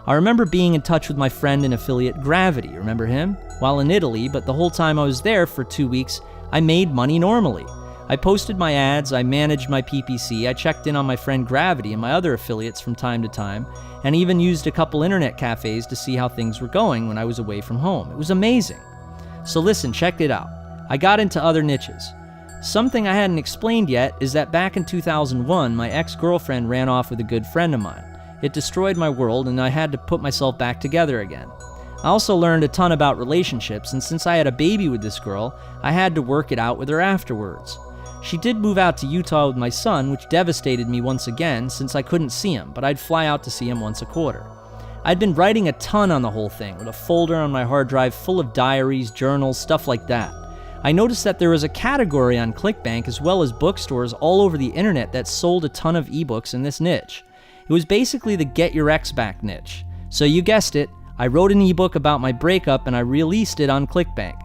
I remember being in touch with my friend and affiliate Gravity, remember him? While in Italy, but the whole time I was there for 2 weeks, I made money normally. I posted my ads, I managed my PPC, I checked in on my friend Gravity and my other affiliates from time to time, and even used a couple internet cafes to see how things were going when I was away from home. It was amazing. So listen, check it out. I got into other niches. Something I hadn't explained yet is that back in 2001, my ex-girlfriend ran off with a good friend of mine. It destroyed my world, and I had to put myself back together again. I also learned a ton about relationships, and since I had a baby with this girl, I had to work it out with her afterwards. She did move out to Utah with my son, which devastated me once again since I couldn't see him, but I'd fly out to see him once a quarter. I'd been writing a ton on the whole thing, with a folder on my hard drive full of diaries, journals, stuff like that. I noticed that there was a category on ClickBank as well as bookstores all over the internet that sold a ton of ebooks in this niche. It was basically the Get Your Ex Back niche. So you guessed it, I wrote an ebook about my breakup and I released it on ClickBank.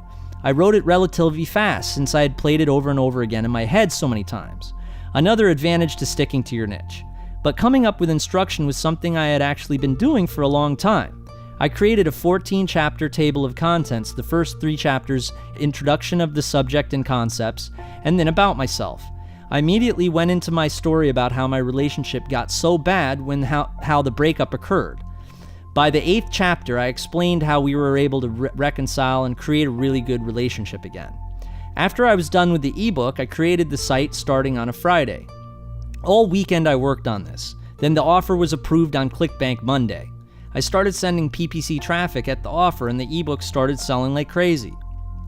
I wrote it relatively fast since I had played it over and over again in my head so many times. Another advantage to sticking to your niche. But coming up with instruction was something I had actually been doing for a long time. I created a 14-chapter table of contents, the first 3 chapters, introduction of the subject and concepts, and then about myself. I immediately went into my story about how my relationship got so bad how the breakup occurred. By the 8th chapter, I explained how we were able to reconcile and create a really good relationship again. After I was done with the ebook, I created the site starting on a Friday. All weekend I worked on this. Then the offer was approved on ClickBank Monday. I started sending PPC traffic at the offer and the ebook started selling like crazy.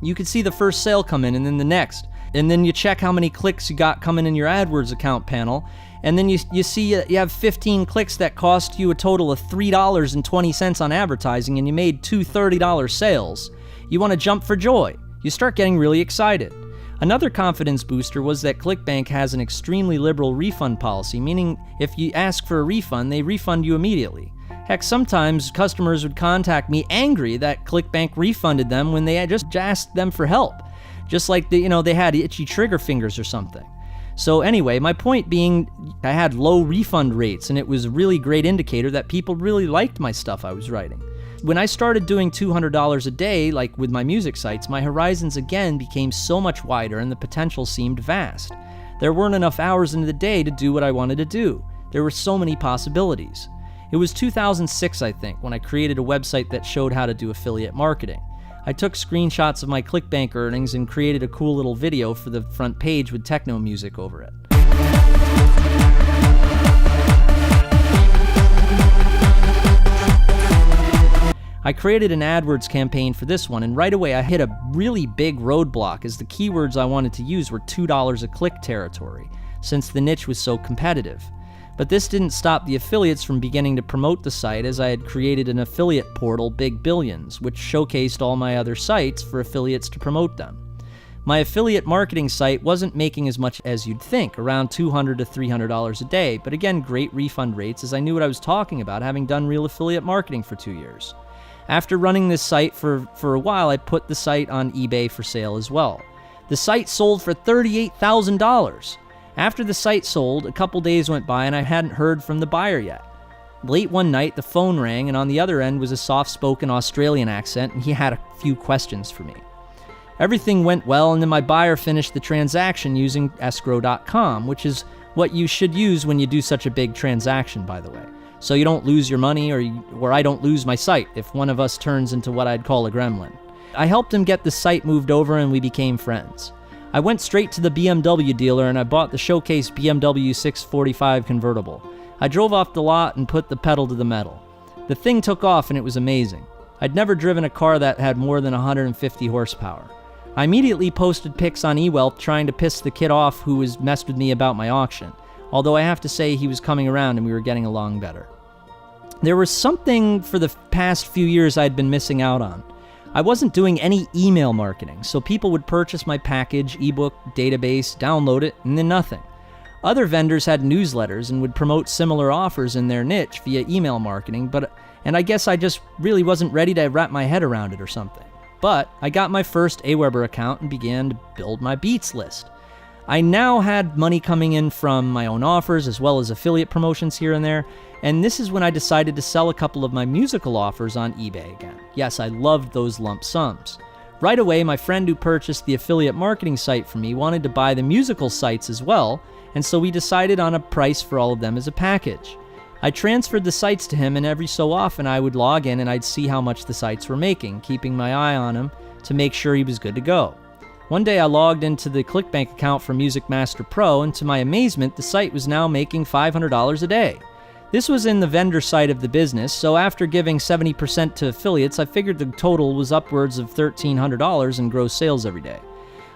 You could see the first sale come in and then the next. And then you check how many clicks you got coming in your AdWords account panel. And then you see you have 15 clicks that cost you a total of $3.20 on advertising and you made two $30 sales. You want to jump for joy. You start getting really excited. Another confidence booster was that ClickBank has an extremely liberal refund policy, meaning if you ask for a refund, they refund you immediately. Heck, sometimes customers would contact me angry that ClickBank refunded them when they had just asked them for help. Just like they had itchy trigger fingers or something. So anyway, my point being, I had low refund rates, and it was a really great indicator that people really liked my stuff I was writing. When I started doing $200 a day, like with my music sites, my horizons again became so much wider and the potential seemed vast. There weren't enough hours in the day to do what I wanted to do. There were so many possibilities. It was 2006, I think, when I created a website that showed how to do affiliate marketing. I took screenshots of my ClickBank earnings and created a cool little video for the front page with techno music over it. I created an AdWords campaign for this one, and right away I hit a really big roadblock as the keywords I wanted to use were $2 a click territory, since the niche was so competitive. But this didn't stop the affiliates from beginning to promote the site, as I had created an affiliate portal, Big Billions, which showcased all my other sites for affiliates to promote them. My affiliate marketing site wasn't making as much as you'd think, around $200 to $300 a day, but again, great refund rates as I knew what I was talking about, having done real affiliate marketing for 2 years. After running this site for a while, I put the site on eBay for sale as well. The site sold for $38,000. After the site sold, a couple days went by and I hadn't heard from the buyer yet. Late one night, the phone rang, and on the other end was a soft-spoken Australian accent, and he had a few questions for me. Everything went well, and then my buyer finished the transaction using escrow.com, which is what you should use when you do such a big transaction, by the way. So you don't lose your money, or I don't lose my site if one of us turns into what I'd call a gremlin. I helped him get the site moved over, and we became friends. I went straight to the BMW dealer, and I bought the showcase BMW 645 convertible. I drove off the lot and put the pedal to the metal. The thing took off, and it was amazing. I'd never driven a car that had more than 150 horsepower. I immediately posted pics on eWealth trying to piss the kid off who was messed with me about my auction, although I have to say he was coming around and we were getting along better. There was something for the past few years I'd been missing out on. I wasn't doing any email marketing, so people would purchase my package, ebook, database, download it, and then nothing. Other vendors had newsletters and would promote similar offers in their niche via email marketing, and I guess I just really wasn't ready to wrap my head around it or something. But I got my first Aweber account and began to build my beats list. I now had money coming in from my own offers as well as affiliate promotions here and there, and this is when I decided to sell a couple of my musical offers on eBay again. Yes, I loved those lump sums. Right away, my friend who purchased the affiliate marketing site for me wanted to buy the musical sites as well, and so we decided on a price for all of them as a package. I transferred the sites to him, and every so often I would log in and I'd see how much the sites were making, keeping my eye on him to make sure he was good to go. One day I logged into the ClickBank account for Music Master Pro, and to my amazement, the site was now making $500 a day. This was in the vendor side of the business, so after giving 70% to affiliates, I figured the total was upwards of $1,300 in gross sales every day.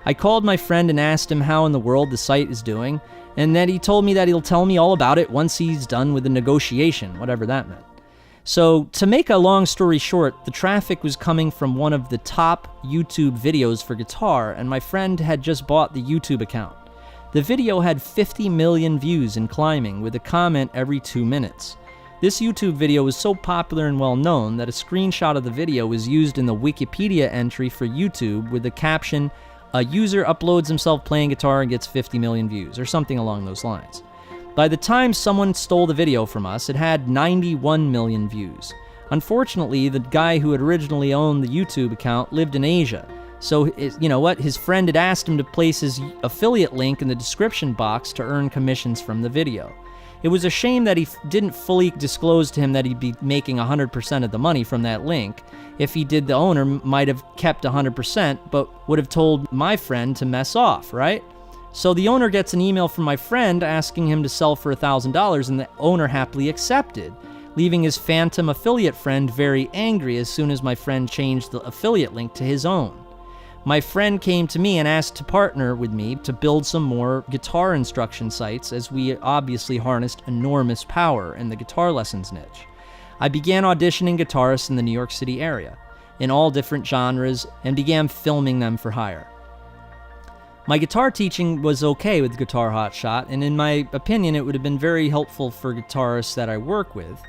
I called my friend and asked him how in the world the site is doing, and then he told me that he'll tell me all about it once he's done with the negotiation, whatever that meant. So, to make a long story short, the traffic was coming from one of the top YouTube videos for guitar, and my friend had just bought the YouTube account. The video had 50 million views and climbing, with a comment every 2 minutes. This YouTube video was so popular and well known that a screenshot of the video was used in the Wikipedia entry for YouTube with the caption, "A user uploads himself playing guitar and gets 50 million views," or something along those lines. By the time someone stole the video from us, it had 91 million views. Unfortunately, the guy who had originally owned the YouTube account lived in Asia, so you know what? His friend had asked him to place his affiliate link in the description box to earn commissions from the video. It was a shame that he didn't fully disclose to him that he'd be making 100% of the money from that link. If he did, the owner might have kept 100%, but would have told my friend to mess off, right? So the owner gets an email from my friend asking him to sell for $1,000, and the owner happily accepted, leaving his phantom affiliate friend very angry as soon as my friend changed the affiliate link to his own. My friend came to me and asked to partner with me to build some more guitar instruction sites, as we obviously harnessed enormous power in the guitar lessons niche. I began auditioning guitarists in the New York City area, in all different genres, and began filming them for hire. My guitar teaching was okay with Guitar Hotshot, and in my opinion, it would have been very helpful for guitarists that I work with.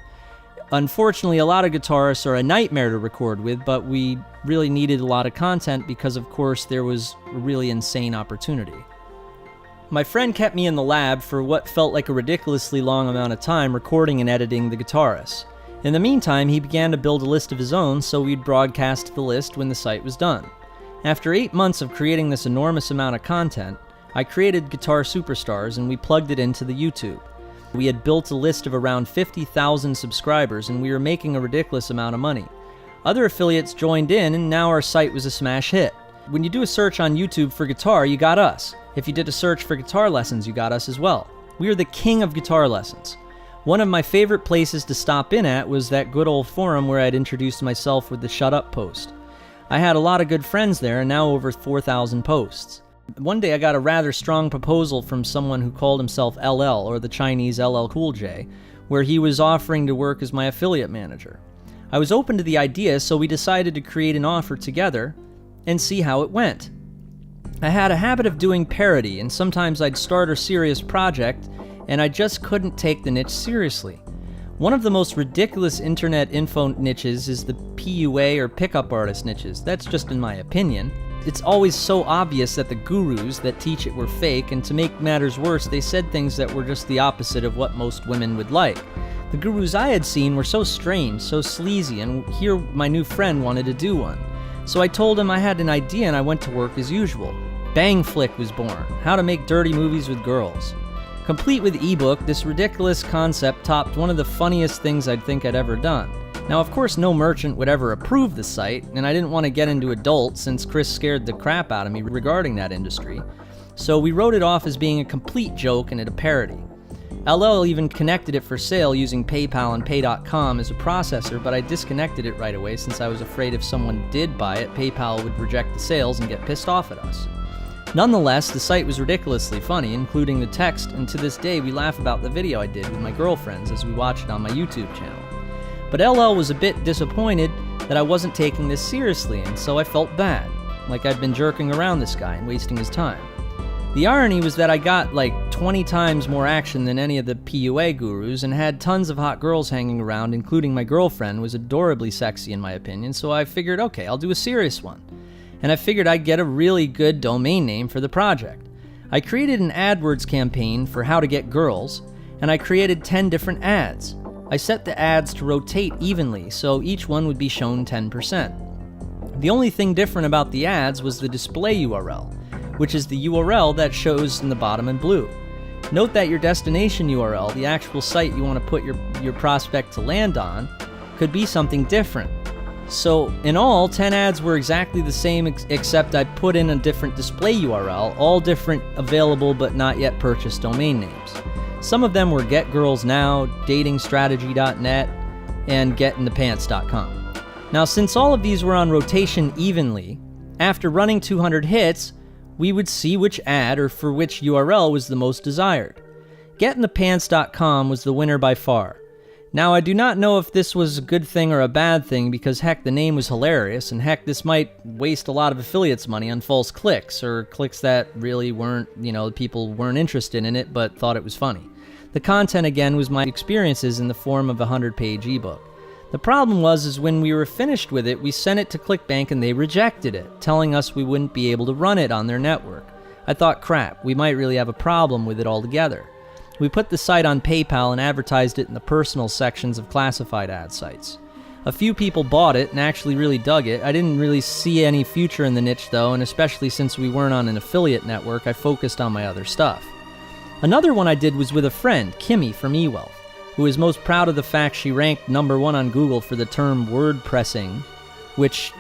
Unfortunately, a lot of guitarists are a nightmare to record with, but we really needed a lot of content because, of course, there was a really insane opportunity. My friend kept me in the lab for what felt like a ridiculously long amount of time recording and editing the guitarists. In the meantime, he began to build a list of his own, so we'd broadcast the list when the site was done. After 8 months of creating this enormous amount of content, I created Guitar Superstars and we plugged it into the YouTube. We had built a list of around 50,000 subscribers, and we were making a ridiculous amount of money. Other affiliates joined in, and now our site was a smash hit. When you do a search on YouTube for guitar, you got us. If you did a search for guitar lessons, you got us as well. We are the king of guitar lessons. One of my favorite places to stop in at was that good old forum where I'd introduced myself with the Shut Up post. I had a lot of good friends there, and now over 4,000 posts. One day I got a rather strong proposal from someone who called himself LL, or the Chinese LL Cool J, where he was offering to work as my affiliate manager. I was open to the idea, so we decided to create an offer together and see how it went. I had a habit of doing parody, and sometimes I'd start a serious project, and I just couldn't take the niche seriously. One of the most ridiculous internet info niches is the PUA or pickup artist niches. That's just in my opinion. it's always so obvious that the gurus that teach it were fake, and to make matters worse, they said things that were just the opposite of what most women would like. The gurus I had seen were so strange, so sleazy, and here my new friend wanted to do one. So I told him I had an idea and I went to work as usual. Bang Flick was born, how to make dirty movies with girls. Complete with ebook, this ridiculous concept topped one of the funniest things I'd think I'd ever done. Now, of course, no merchant would ever approve the site, and I didn't want to get into adult since Chris scared the crap out of me regarding that industry. So we wrote it off as being a complete joke and a parody. LL even connected it for sale using PayPal and Pay.com as a processor, but I disconnected it right away since I was afraid if someone did buy it, PayPal would reject the sales and get pissed off at us. Nonetheless, the site was ridiculously funny, including the text, and to this day we laugh about the video I did with my girlfriends as we watch it on my YouTube channel. But LL was a bit disappointed that I wasn't taking this seriously, and so I felt bad, like I'd been jerking around this guy and wasting his time. The irony was that I got like 20 times more action than any of the PUA gurus and had tons of hot girls hanging around, including my girlfriend, was adorably sexy in my opinion, so I figured, okay, I'll do a serious one. And I figured I'd get a really good domain name for the project. I created an AdWords campaign for how to get girls, and I created 10 different ads. I set the ads to rotate evenly, so each one would be shown 10%. The only thing different about the ads was the display URL, which is the URL that shows in the bottom in blue. Note that your destination URL, the actual site you want to put your prospect to land on, could be something different. So in all, 10 ads were exactly the same except I put in a different display URL, all different available but not yet purchased domain names. Some of them were Get Girls Now, datingstrategy.net, and getinthepants.com. Now, since all of these were on rotation evenly, after running 200 hits, we would see which ad or for which URL was the most desired. Getinthepants.com was the winner by far. Now, I do not know if this was a good thing or a bad thing because heck, the name was hilarious, and heck, this might waste a lot of affiliates' money on false clicks, or clicks that really weren't, people weren't interested in it but thought it was funny. The content, again, was my experiences in the form of a 100-page ebook. The problem was when we were finished with it, we sent it to ClickBank and they rejected it, telling us we wouldn't be able to run it on their network. I thought, crap, we might really have a problem with it altogether. We put the site on PayPal and advertised it in the personal sections of classified ad sites. A few people bought it and actually really dug it. I didn't really see any future in the niche though, and especially since we weren't on an affiliate network, I focused on my other stuff. Another one I did was with a friend, Kimmy from eWealth, who is most proud of the fact she ranked #1 on Google for the term word pressing, which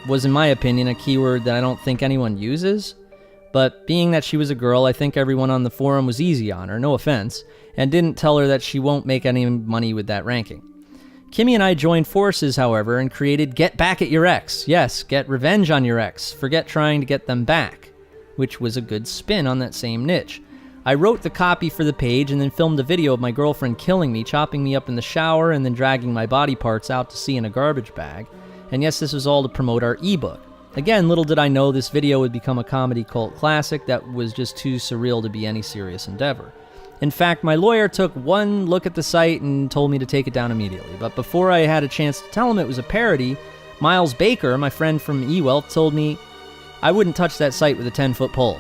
was in my opinion a keyword that I don't think anyone uses. But being that she was a girl, I think everyone on the forum was easy on her, no offense, and didn't tell her that she won't make any money with that ranking. Kimmy and I joined forces, however, and created Get Back at Your Ex. Yes, get revenge on your ex. Forget trying to get them back, which was a good spin on that same niche. I wrote the copy for the page and then filmed a video of my girlfriend killing me, chopping me up in the shower, and then dragging my body parts out to sea in a garbage bag. And yes, this was all to promote our ebook. Again, little did I know this video would become a comedy cult classic that was just too surreal to be any serious endeavor. In fact, my lawyer took one look at the site and told me to take it down immediately. But before I had a chance to tell him it was a parody, Miles Baker, my friend from eWealth, told me I wouldn't touch that site with a 10-foot pole.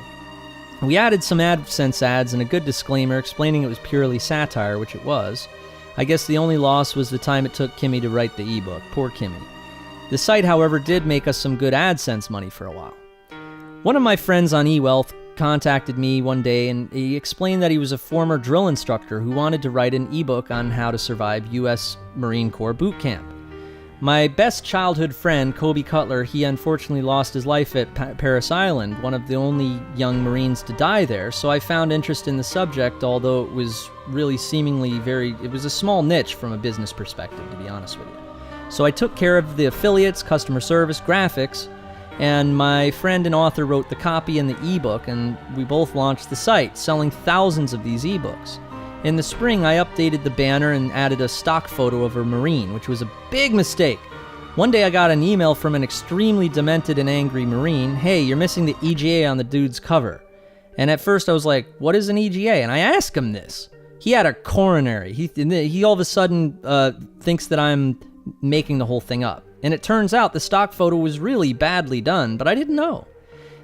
We added some AdSense ads and a good disclaimer explaining it was purely satire, which it was. I guess the only loss was the time it took Kimmy to write the ebook. Poor Kimmy. The site, however, did make us some good AdSense money for a while. One of my friends on eWealth contacted me one day and he explained that he was a former drill instructor who wanted to write an ebook on how to survive U.S. Marine Corps boot camp. My best childhood friend, Kobe Cutler, he unfortunately lost his life at Parris Island, one of the only young Marines to die there, so I found interest in the subject, although it was really it was a small niche from a business perspective, to be honest with you. So I took care of the affiliates, customer service, graphics, and my friend and author wrote the copy and the ebook, and we both launched the site, selling thousands of these ebooks. In the spring, I updated the banner and added a stock photo of a Marine, which was a big mistake. One day I got an email from an extremely demented and angry Marine, "Hey, you're missing the EGA on the dude's cover." And at first I was like, what is an EGA? And I asked him this. He had a coronary. He all of a sudden thinks that I'm making the whole thing up. And it turns out the stock photo was really badly done, but I didn't know.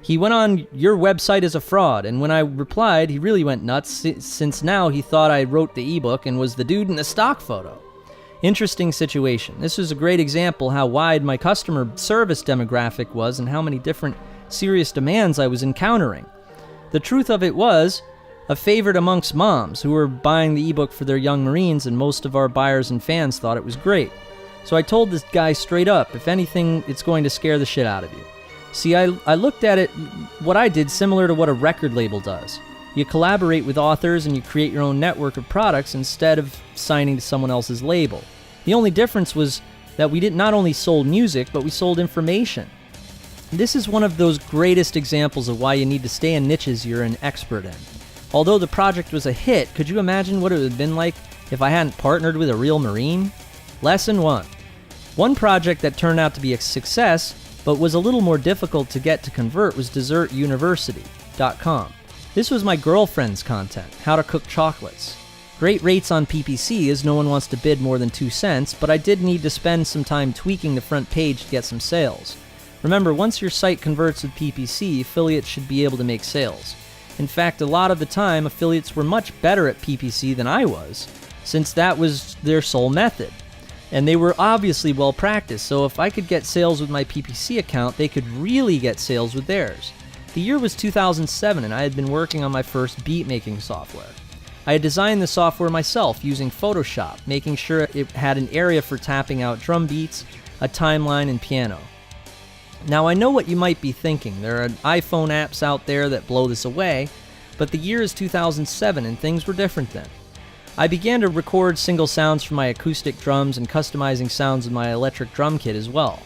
He went on, "Your website is a fraud," and when I replied, he really went nuts, since now he thought I wrote the ebook and was the dude in the stock photo. Interesting situation. This was a great example how wide my customer service demographic was and how many different serious demands I was encountering. The truth of it was a favorite amongst moms who were buying the ebook for their young Marines, and most of our buyers and fans thought it was great. So I told this guy straight up, if anything, it's going to scare the shit out of you. See, I looked at it, what I did, similar to what a record label does. You collaborate with authors and you create your own network of products instead of signing to someone else's label. The only difference was that we not only sold music, but we sold information. This is one of those greatest examples of why you need to stay in niches you're an expert in. Although the project was a hit, could you imagine what it would have been like if I hadn't partnered with a real Marine? Lesson 1. One project that turned out to be a success, but was a little more difficult to get to convert, was DessertUniversity.com. This was my girlfriend's content, how to cook chocolates. Great rates on PPC, as no one wants to bid more than 2 cents, but I did need to spend some time tweaking the front page to get some sales. Remember, once your site converts with PPC, affiliates should be able to make sales. In fact, a lot of the time, affiliates were much better at PPC than I was, since that was their sole method. And they were obviously well practiced, so if I could get sales with my PPC account, they could really get sales with theirs. The year was 2007, and I had been working on my first beat-making software. I had designed the software myself using Photoshop, making sure it had an area for tapping out drum beats, a timeline, and piano. Now, I know what you might be thinking. There are iPhone apps out there that blow this away, but the year is 2007, and things were different then. I began to record single sounds from my acoustic drums and customizing sounds in my electric drum kit as well.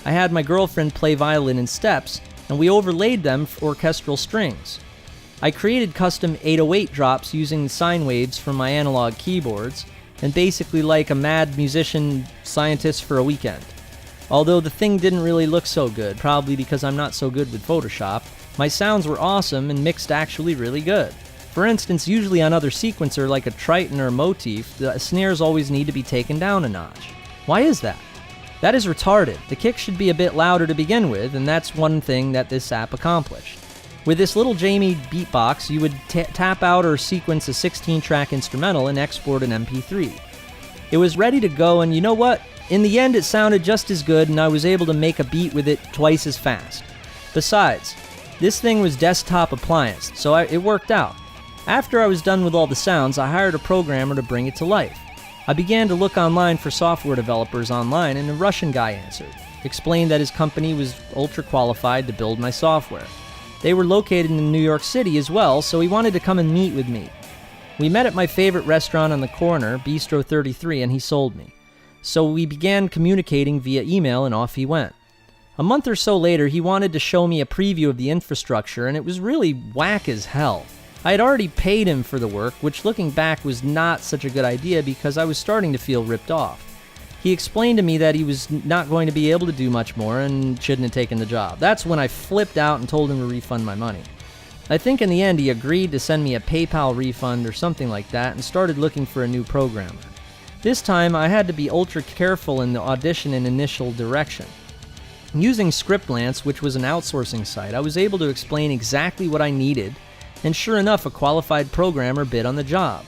I had my girlfriend play violin in steps, and we overlaid them for orchestral strings. I created custom 808 drops using the sine waves from my analog keyboards, and basically like a mad musician scientist for a weekend. Although the thing didn't really look so good, probably because I'm not so good with Photoshop, my sounds were awesome and mixed actually really good. For instance, usually on other sequencer like a Triton or a motif, the snares always need to be taken down a notch. Why is that? That is retarded. The kick should be a bit louder to begin with, and that's one thing that this app accomplished. With this little Jamie beatbox, you would tap out or sequence a 16-track instrumental and export an MP3. It was ready to go, and you know what? In the end, it sounded just as good, and I was able to make a beat with it twice as fast. Besides, this thing was desktop appliance, so it worked out. After I was done with all the sounds, I hired a programmer to bring it to life. I began to look online for software developers online, and a Russian guy answered, explained that his company was ultra qualified to build my software. They were located in New York City as well, so he wanted to come and meet with me. We met at my favorite restaurant on the corner, Bistro 33, and he sold me. So we began communicating via email, and off he went. A month or so later, he wanted to show me a preview of the infrastructure, and it was really whack as hell. I had already paid him for the work, which looking back was not such a good idea because I was starting to feel ripped off. He explained to me that he was not going to be able to do much more and shouldn't have taken the job. That's when I flipped out and told him to refund my money. I think in the end he agreed to send me a PayPal refund or something like that and started looking for a new programmer. This time I had to be ultra careful in the audition and initial direction. Using Scriptlance, which was an outsourcing site, I was able to explain exactly what I needed, and sure enough, a qualified programmer bid on the job.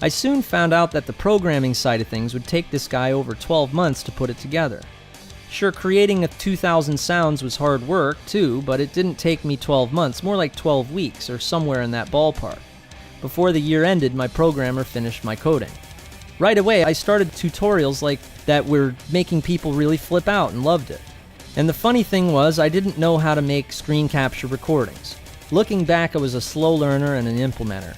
I soon found out that the programming side of things would take this guy over 12 months to put it together. Sure, creating 2,000 sounds was hard work too, but it didn't take me 12 months, more like 12 weeks or somewhere in that ballpark. Before the year ended, my programmer finished my coding. Right away, I started tutorials like that were making people really flip out and loved it. And the funny thing was, I didn't know how to make screen capture recordings. Looking back, I was a slow learner and an implementer.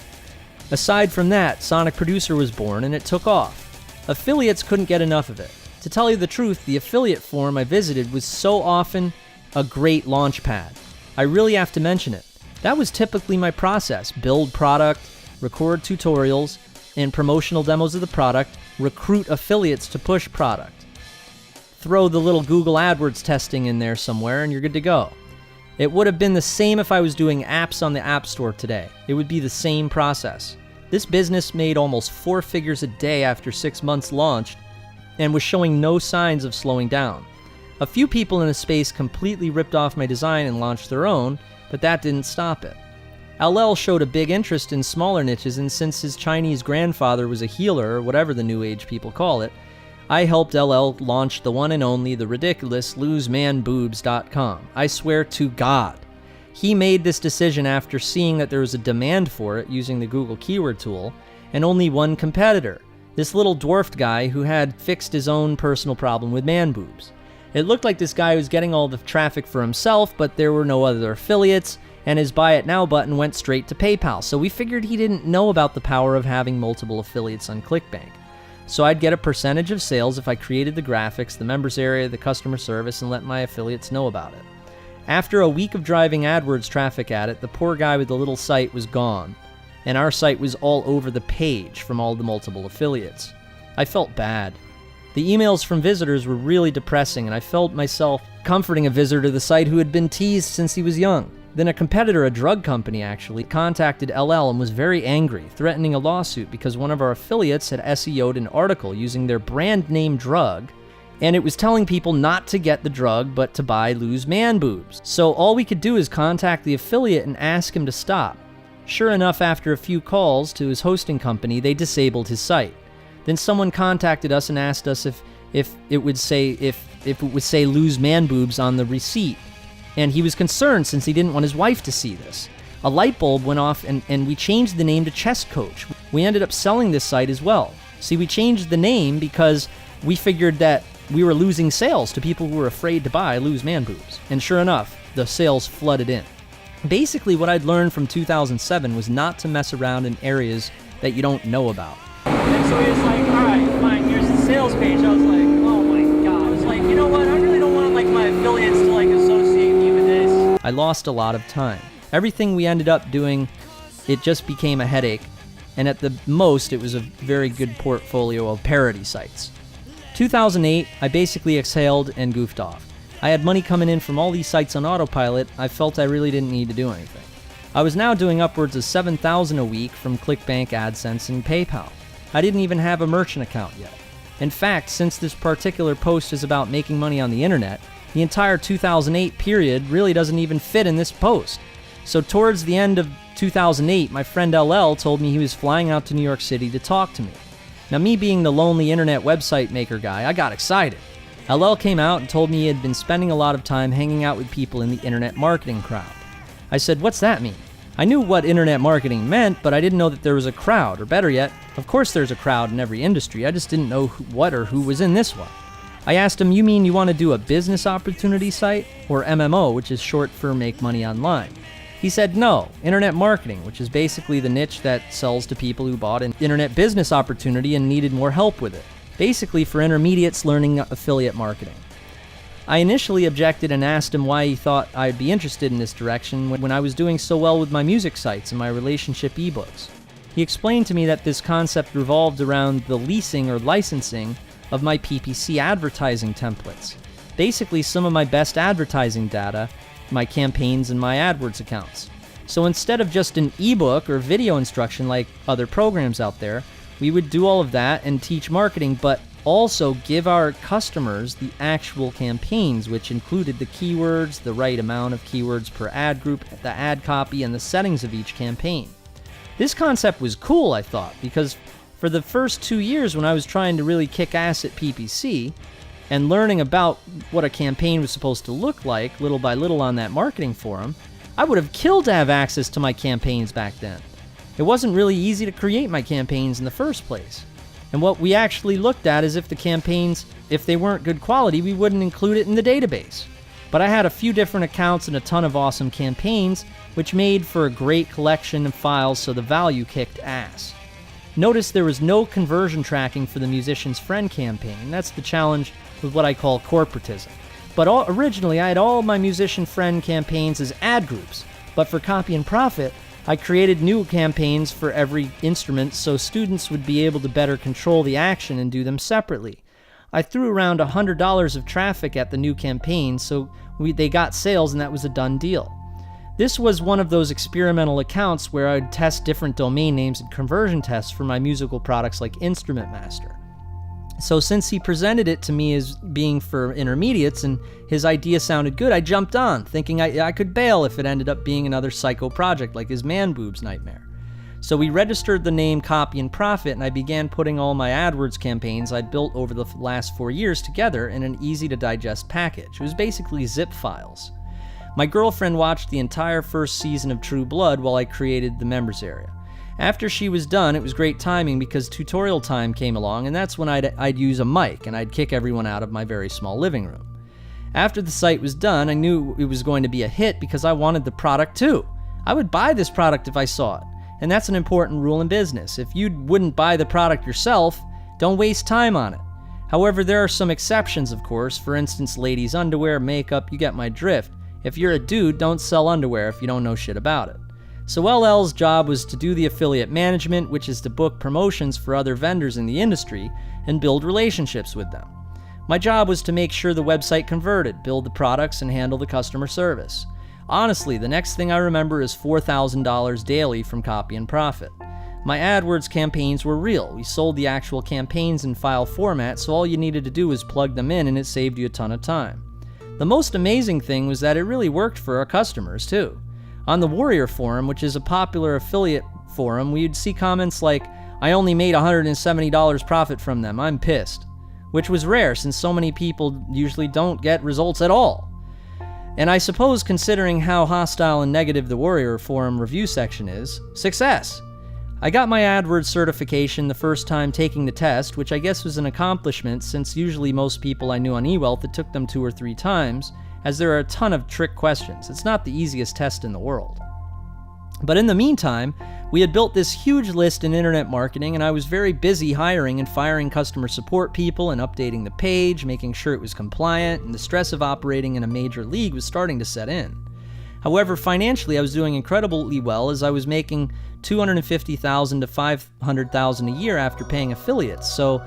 Aside from that, Sonic Producer was born and it took off. Affiliates couldn't get enough of it. To tell you the truth, the affiliate forum I visited was so often a great launch pad. I really have to mention it. That was typically my process: build product, record tutorials and promotional demos of the product, recruit affiliates to push product. Throw the little Google AdWords testing in there somewhere and you're good to go. It would have been the same if I was doing apps on the App Store today. It would be the same process. This business made almost 4 figures a day after 6 months launched and was showing no signs of slowing down. A few people in the space completely ripped off my design and launched their own, but that didn't stop it. LL showed a big interest in smaller niches, and since his Chinese grandfather was a healer, or whatever the new age people call it, I helped LL launch the one and only, the ridiculous losemanboobs.com. I swear to God. He made this decision after seeing that there was a demand for it using the Google keyword tool, and only one competitor, this little dwarfed guy who had fixed his own personal problem with man boobs. It looked like this guy was getting all the traffic for himself, but there were no other affiliates, and his Buy It Now button went straight to PayPal, so we figured he didn't know about the power of having multiple affiliates on ClickBank. So I'd get a percentage of sales if I created the graphics, the members area, the customer service, and let my affiliates know about it. After a week of driving AdWords traffic at it, the poor guy with the little site was gone, and our site was all over the page from all the multiple affiliates. I felt bad. The emails from visitors were really depressing, and I felt myself comforting a visitor to the site who had been teased since he was young. Then a competitor, a drug company actually, contacted LL and was very angry, threatening a lawsuit because one of our affiliates had SEO'd an article using their brand name drug, and it was telling people not to get the drug but to buy Lose Man Boobs. So all we could do is contact the affiliate and ask him to stop. Sure enough, after a few calls to his hosting company, they disabled his site. Then someone contacted us and asked us if it would say Lose Man Boobs on the receipt. And he was concerned since he didn't want his wife to see this. A light bulb went off and we changed the name to Chest Coach. We ended up selling this site as well. See, we changed the name because we figured that we were losing sales to people who were afraid to buy Lose Man Boobs. And sure enough, the sales flooded in. Basically, what I'd learned from 2007 was not to mess around in areas that you don't know about. And so he was like, all right, fine, here's the sales page. I was like, oh my God. I was like, you know what? I really don't want my affiliates to associate me with this. I lost a lot of time. Everything we ended up doing, it just became a headache, and at the most, it was a very good portfolio of parody sites. 2008, I basically exhaled and goofed off. I had money coming in from all these sites on autopilot. I felt I really didn't need to do anything. I was now doing upwards of $7,000 a week from ClickBank, AdSense, and PayPal. I didn't even have a merchant account yet. In fact, since this particular post is about making money on the internet, the entire 2008 period really doesn't even fit in this post. So towards the end of 2008, my friend LL told me he was flying out to New York City to talk to me. Now, me being the lonely internet website maker guy, I got excited. LL came out and told me he had been spending a lot of time hanging out with people in the internet marketing crowd. I said, what's that mean? I knew what internet marketing meant, but I didn't know that there was a crowd, or better yet, of course there's a crowd in every industry, I just didn't know what or who was in this one. I asked him, you mean you want to do a business opportunity site, or MMO, which is short for Make Money Online? He said no, internet marketing, which is basically the niche that sells to people who bought an internet business opportunity and needed more help with it. Basically for intermediates learning affiliate marketing. I initially objected and asked him why he thought I'd be interested in this direction when I was doing so well with my music sites and my relationship ebooks. He explained to me that this concept revolved around the leasing or licensing of my PPC advertising templates. Basically some of my best advertising data, my campaigns, and my AdWords accounts. So instead of just an ebook or video instruction like other programs out there, we would do all of that and teach marketing, but also give our customers the actual campaigns, which included the keywords, the right amount of keywords per ad group, the ad copy, and the settings of each campaign. This concept was cool, I thought, because for the first 2 years when I was trying to really kick ass at PPC and learning about what a campaign was supposed to look like little by little on that marketing forum, I would have killed to have access to my campaigns back then. It wasn't really easy to create my campaigns in the first place. And what we actually looked at is if the campaigns, if they weren't good quality, we wouldn't include it in the database. But I had a few different accounts and a ton of awesome campaigns, which made for a great collection of files, so the value kicked ass. Notice there was no conversion tracking for the Musician's Friend campaign. That's the challenge with what I call corporatism. But originally I had all my Musician Friend campaigns as ad groups, but for Copy and Profit, I created new campaigns for every instrument so students would be able to better control the action and do them separately. I threw around $100 of traffic at the new campaigns, so they got sales and that was a done deal. This was one of those experimental accounts where I'd test different domain names and conversion tests for my musical products like Instrument Master. So since he presented it to me as being for intermediates and his idea sounded good, I jumped on, thinking I could bail if it ended up being another psycho project like his man boobs nightmare. So we registered the name Copy and Profit, and I began putting all my AdWords campaigns I'd built over the last 4 years together in an easy-to-digest package. It was basically zip files. My girlfriend watched the entire first season of True Blood while I created the members area. After she was done, it was great timing because tutorial time came along, and that's when I'd use a mic and I'd kick everyone out of my very small living room. After the site was done, I knew it was going to be a hit because I wanted the product too. I would buy this product if I saw it, and that's an important rule in business. If you wouldn't buy the product yourself, don't waste time on it. However, there are some exceptions, of course. For instance, ladies' underwear, makeup, you get my drift. If you're a dude, don't sell underwear if you don't know shit about it. So LL's job was to do the affiliate management, which is to book promotions for other vendors in the industry and build relationships with them. My job was to make sure the website converted, build the products, and handle the customer service. Honestly, the next thing I remember is $4,000 daily from Copy and Profit. My AdWords campaigns were real. We sold the actual campaigns in file format, so all you needed to do was plug them in and it saved you a ton of time. The most amazing thing was that it really worked for our customers, too. On the Warrior Forum, which is a popular affiliate forum, we'd see comments like, "I only made $170 profit from them, I'm pissed," which was rare since so many people usually don't get results at all. And I suppose considering how hostile and negative the Warrior Forum review section is, success! I got my AdWords certification the first time taking the test, which I guess was an accomplishment since usually most people I knew on eWealth it took them 2 or 3 times, as there are a ton of trick questions. It's not the easiest test in the world. But in the meantime, we had built this huge list in internet marketing, and I was very busy hiring and firing customer support people and updating the page, making sure it was compliant, and the stress of operating in a major league was starting to set in. However, financially, I was doing incredibly well as I was making $250,000 to $500,000 a year after paying affiliates. So,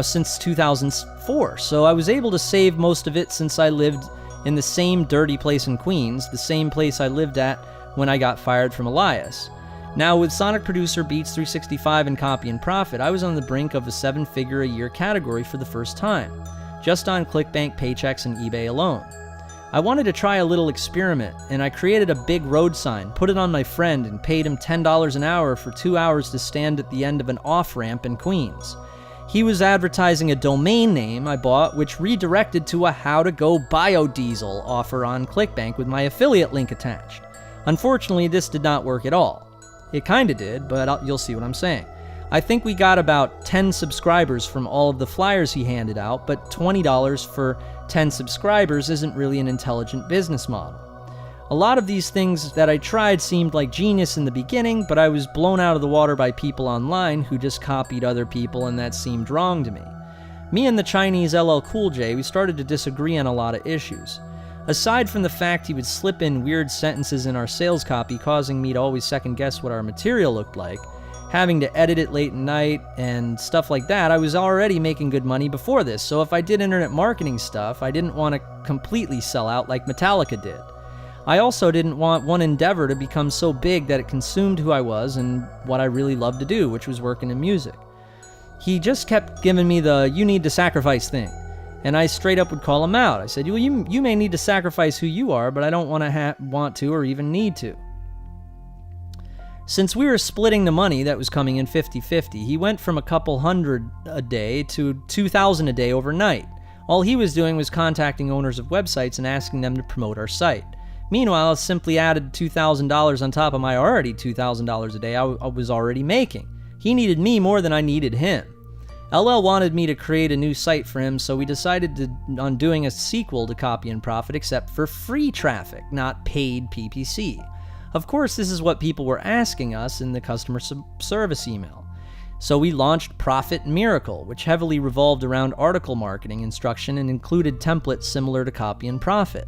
since 2004. So I was able to save most of it since I lived in the same dirty place in Queens, the same place I lived at when I got fired from Elias. Now, with Sonic Producer, Beats 365, and Copy and Profit, I was on the brink of a 7-figure-a-year category for the first time, just on ClickBank, Paychex, and eBay alone. I wanted to try a little experiment, and I created a big road sign, put it on my friend, and paid him $10 an hour for 2 hours to stand at the end of an off-ramp in Queens. He was advertising a domain name I bought, which redirected to a how-to-go biodiesel offer on ClickBank with my affiliate link attached. Unfortunately, this did not work at all. It kinda did, but you'll see what I'm saying. I think we got about 10 subscribers from all of the flyers he handed out, but $20 for 10 subscribers isn't really an intelligent business model. A lot of these things that I tried seemed like genius in the beginning, but I was blown out of the water by people online who just copied other people, and that seemed wrong to me. Me and the Chinese LL Cool J, we started to disagree on a lot of issues. Aside from the fact he would slip in weird sentences in our sales copy, causing me to always second guess what our material looked like, having to edit it late at night and stuff like that, I was already making good money before this, so if I did internet marketing stuff, I didn't want to completely sell out like Metallica did. I also didn't want one endeavor to become so big that it consumed who I was and what I really loved to do, which was working in music. He just kept giving me the "you need to sacrifice" thing, and I straight up would call him out. I said, well, you may need to sacrifice who you are, but I don't want to or even need to. Since we were splitting the money that was coming in 50-50, he went from a couple hundred a day to $2,000 a day overnight. All he was doing was contacting owners of websites and asking them to promote our site. Meanwhile, I simply added $2,000 on top of my already $2,000 a day I was already making. He needed me more than I needed him. LL wanted me to create a new site for him, so we decided on doing a sequel to Copy and Profit, except for free traffic, not paid PPC. Of course, this is what people were asking us in the customer service email. So we launched Profit Miracle, which heavily revolved around article marketing instruction and included templates similar to Copy and Profit.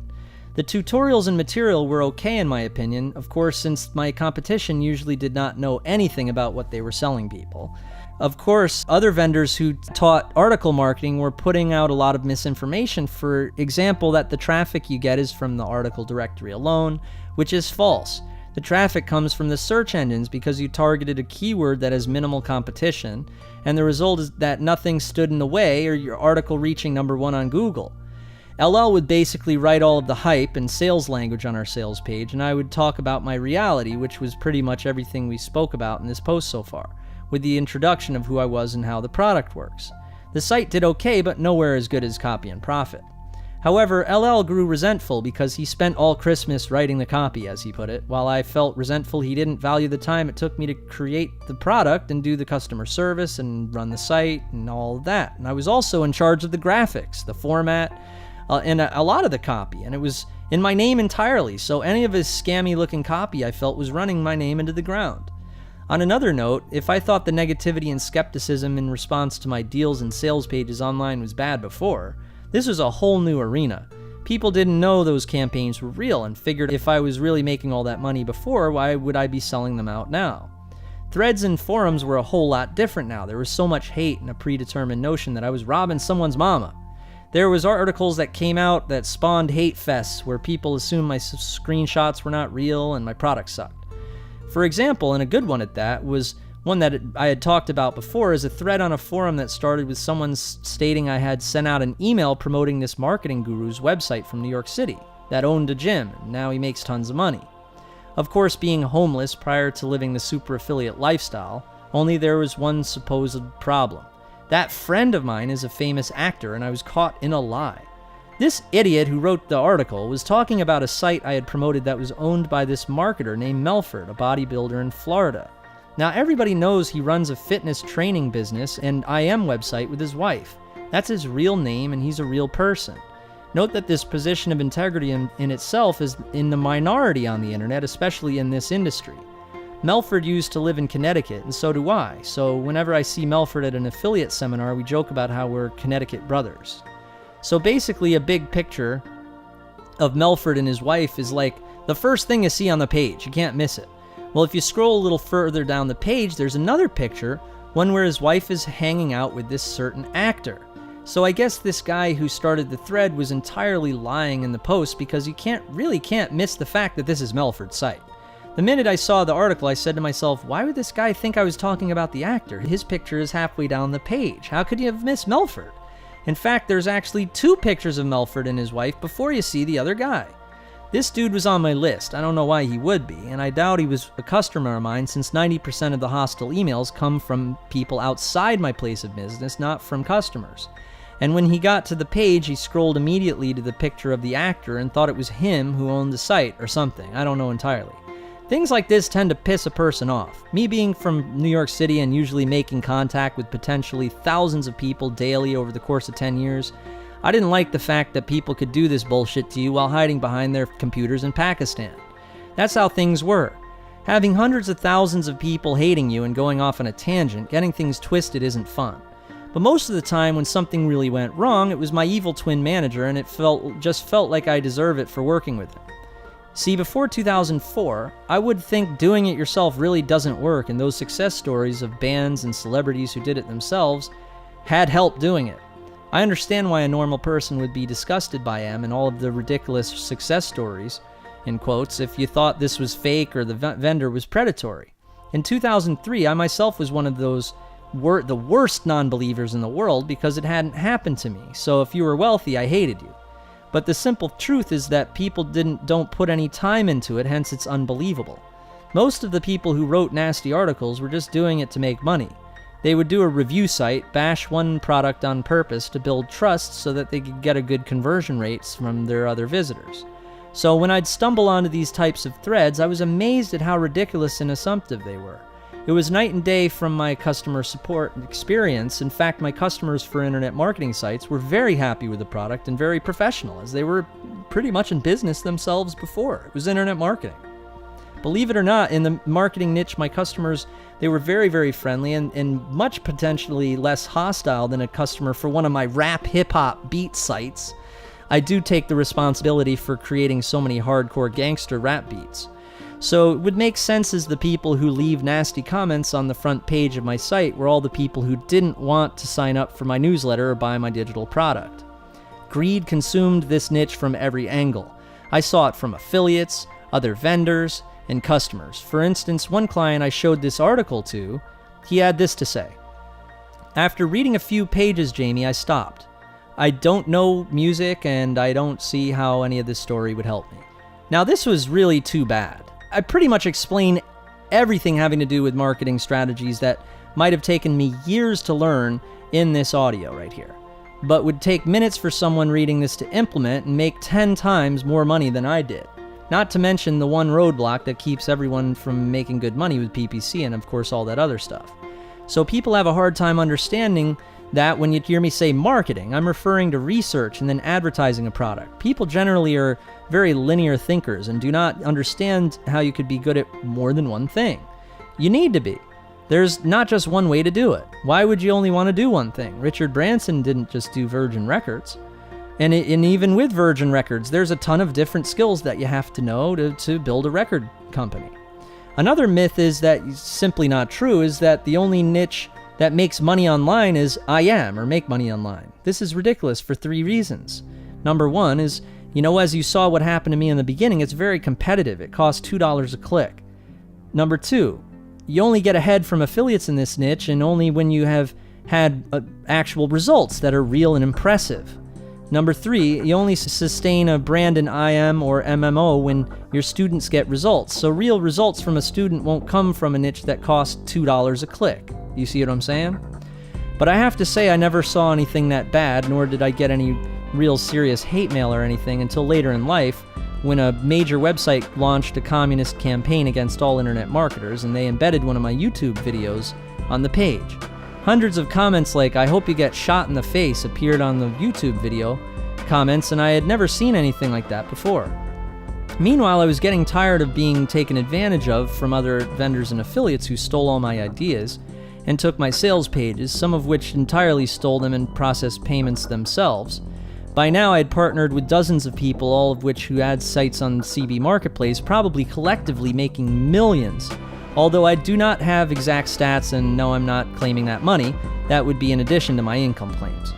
The tutorials and material were okay in my opinion, of course, since my competition usually did not know anything about what they were selling people. Of course, other vendors who taught article marketing were putting out a lot of misinformation, for example, that the traffic you get is from the article directory alone, which is false. The traffic comes from the search engines because you targeted a keyword that has minimal competition, and the result is that nothing stood in the way or your article reaching number 1 on Google. LL would basically write all of the hype and sales language on our sales page, and I would talk about my reality, which was pretty much everything we spoke about in this post so far, with the introduction of who I was and how the product works. The site did okay, but nowhere as good as Copy and Profit. However, LL grew resentful because he spent all Christmas writing the copy, as he put it, while I felt resentful he didn't value the time it took me to create the product and do the customer service and run the site and all of that. And I was also in charge of the graphics, the format, and a lot of the copy, and it was in my name entirely, so any of his scammy-looking copy I felt was running my name into the ground. On another note, if I thought the negativity and skepticism in response to my deals and sales pages online was bad before, this was a whole new arena. People didn't know those campaigns were real and figured if I was really making all that money before, why would I be selling them out now? Threads and forums were a whole lot different now. There was so much hate and a predetermined notion that I was robbing someone's mama. There was articles that came out that spawned hate fests where people assumed my screenshots were not real and my product sucked. For example, and a good one at that, was one that I had talked about before, is a thread on a forum that started with someone stating I had sent out an email promoting this marketing guru's website from New York City that owned a gym, and now he makes tons of money. Of course, being homeless prior to living the super affiliate lifestyle, only there was one supposed problem. That friend of mine is a famous actor, and I was caught in a lie. This idiot who wrote the article was talking about a site I had promoted that was owned by this marketer named Melford, a bodybuilder in Florida. Now, everybody knows he runs a fitness training business and IM website with his wife. That's his real name, and he's a real person. Note that this position of integrity in itself is in the minority on the internet, especially in this industry. Melford used to live in Connecticut, and so do I. So whenever I see Melford at an affiliate seminar, we joke about how we're Connecticut brothers. So basically, a big picture of Melford and his wife is like the first thing you see on the page. You can't miss it. Well, if you scroll a little further down the page, there's another picture, one where his wife is hanging out with this certain actor. So I guess this guy who started the thread was entirely lying in the post because you really can't miss the fact that this is Melford's site. The minute I saw the article, I said to myself, why would this guy think I was talking about the actor? His picture is halfway down the page. How could you have missed Melford? In fact, there's actually 2 pictures of Melford and his wife before you see the other guy. This dude was on my list. I don't know why he would be, and I doubt he was a customer of mine since 90% of the hostile emails come from people outside my place of business, not from customers. And when he got to the page, he scrolled immediately to the picture of the actor and thought it was him who owned the site or something. I don't know entirely. Things like this tend to piss a person off. Me being from New York City and usually making contact with potentially thousands of people daily over the course of 10 years, I didn't like the fact that people could do this bullshit to you while hiding behind their computers in Pakistan. That's how things were. Having hundreds of thousands of people hating you and going off on a tangent, getting things twisted isn't fun. But most of the time when something really went wrong, it was my evil twin manager, and it just felt like I deserve it for working with him. See, before 2004, I would think doing it yourself really doesn't work, and those success stories of bands and celebrities who did it themselves had help doing it. I understand why a normal person would be disgusted by them and all of the ridiculous success stories, in quotes, if you thought this was fake or the vendor was predatory. In 2003, I myself was one of those the worst non-believers in the world because it hadn't happened to me. So if you were wealthy, I hated you. But the simple truth is that people don't put any time into it, hence it's unbelievable. Most of the people who wrote nasty articles were just doing it to make money. They would do a review site, bash one product on purpose to build trust so that they could get a good conversion rates from their other visitors. So when I'd stumble onto these types of threads, I was amazed at how ridiculous and assumptive they were. It was night and day from my customer support experience. In fact, my customers for internet marketing sites were very happy with the product and very professional, as they were pretty much in business themselves before. It was internet marketing. Believe it or not, in the marketing niche, my customers, they were very, very friendly and much potentially less hostile than a customer for one of my rap hip-hop beat sites. I do take the responsibility for creating so many hardcore gangster rap beats. So it would make sense as the people who leave nasty comments on the front page of my site were all the people who didn't want to sign up for my newsletter or buy my digital product. Greed consumed this niche from every angle. I saw it from affiliates, other vendors, and customers. For instance, one client I showed this article to, he had this to say. After reading a few pages, Jamie, I stopped. I don't know music and I don't see how any of this story would help me. Now, this was really too bad. I pretty much explain everything having to do with marketing strategies that might have taken me years to learn in this audio right here, but would take minutes for someone reading this to implement and make 10 times more money than I did. Not to mention the one roadblock that keeps everyone from making good money with PPC and, of course, all that other stuff. So people have a hard time understanding that when you hear me say marketing, I'm referring to research and then advertising a product. People generally are very linear thinkers and do not understand how you could be good at more than one thing. You need to be. There's not just one way to do it. Why would you only want to do one thing? Richard Branson didn't just do Virgin Records. And even with Virgin Records, there's a ton of different skills that you have to know to build a record company. Another myth is that simply not true, is that the only niche that makes money online is IM, or make money online. This is ridiculous for 3 reasons. Number 1 is, as you saw what happened to me in the beginning, it's very competitive. It costs $2 a click. Number 2, you only get ahead from affiliates in this niche and only when you have had actual results that are real and impressive. Number 3, you only sustain a brand in IM or MMO when your students get results. So real results from a student won't come from a niche that costs $2 a click. You see what I'm saying? But I have to say I never saw anything that bad, nor did I get any real serious hate mail or anything until later in life, when a major website launched a communist campaign against all internet marketers, and they embedded one of my YouTube videos on the page. Hundreds of comments like, "I hope you get shot in the face," appeared on the YouTube video comments, and I had never seen anything like that before. Meanwhile, I was getting tired of being taken advantage of from other vendors and affiliates who stole all my ideas and took my sales pages, some of which entirely stole them and processed payments themselves. By now, I had partnered with dozens of people, all of which who had sites on CB Marketplace, probably collectively making millions. Although I do not have exact stats, and no, I'm not claiming that money. That would be in addition to my income claims.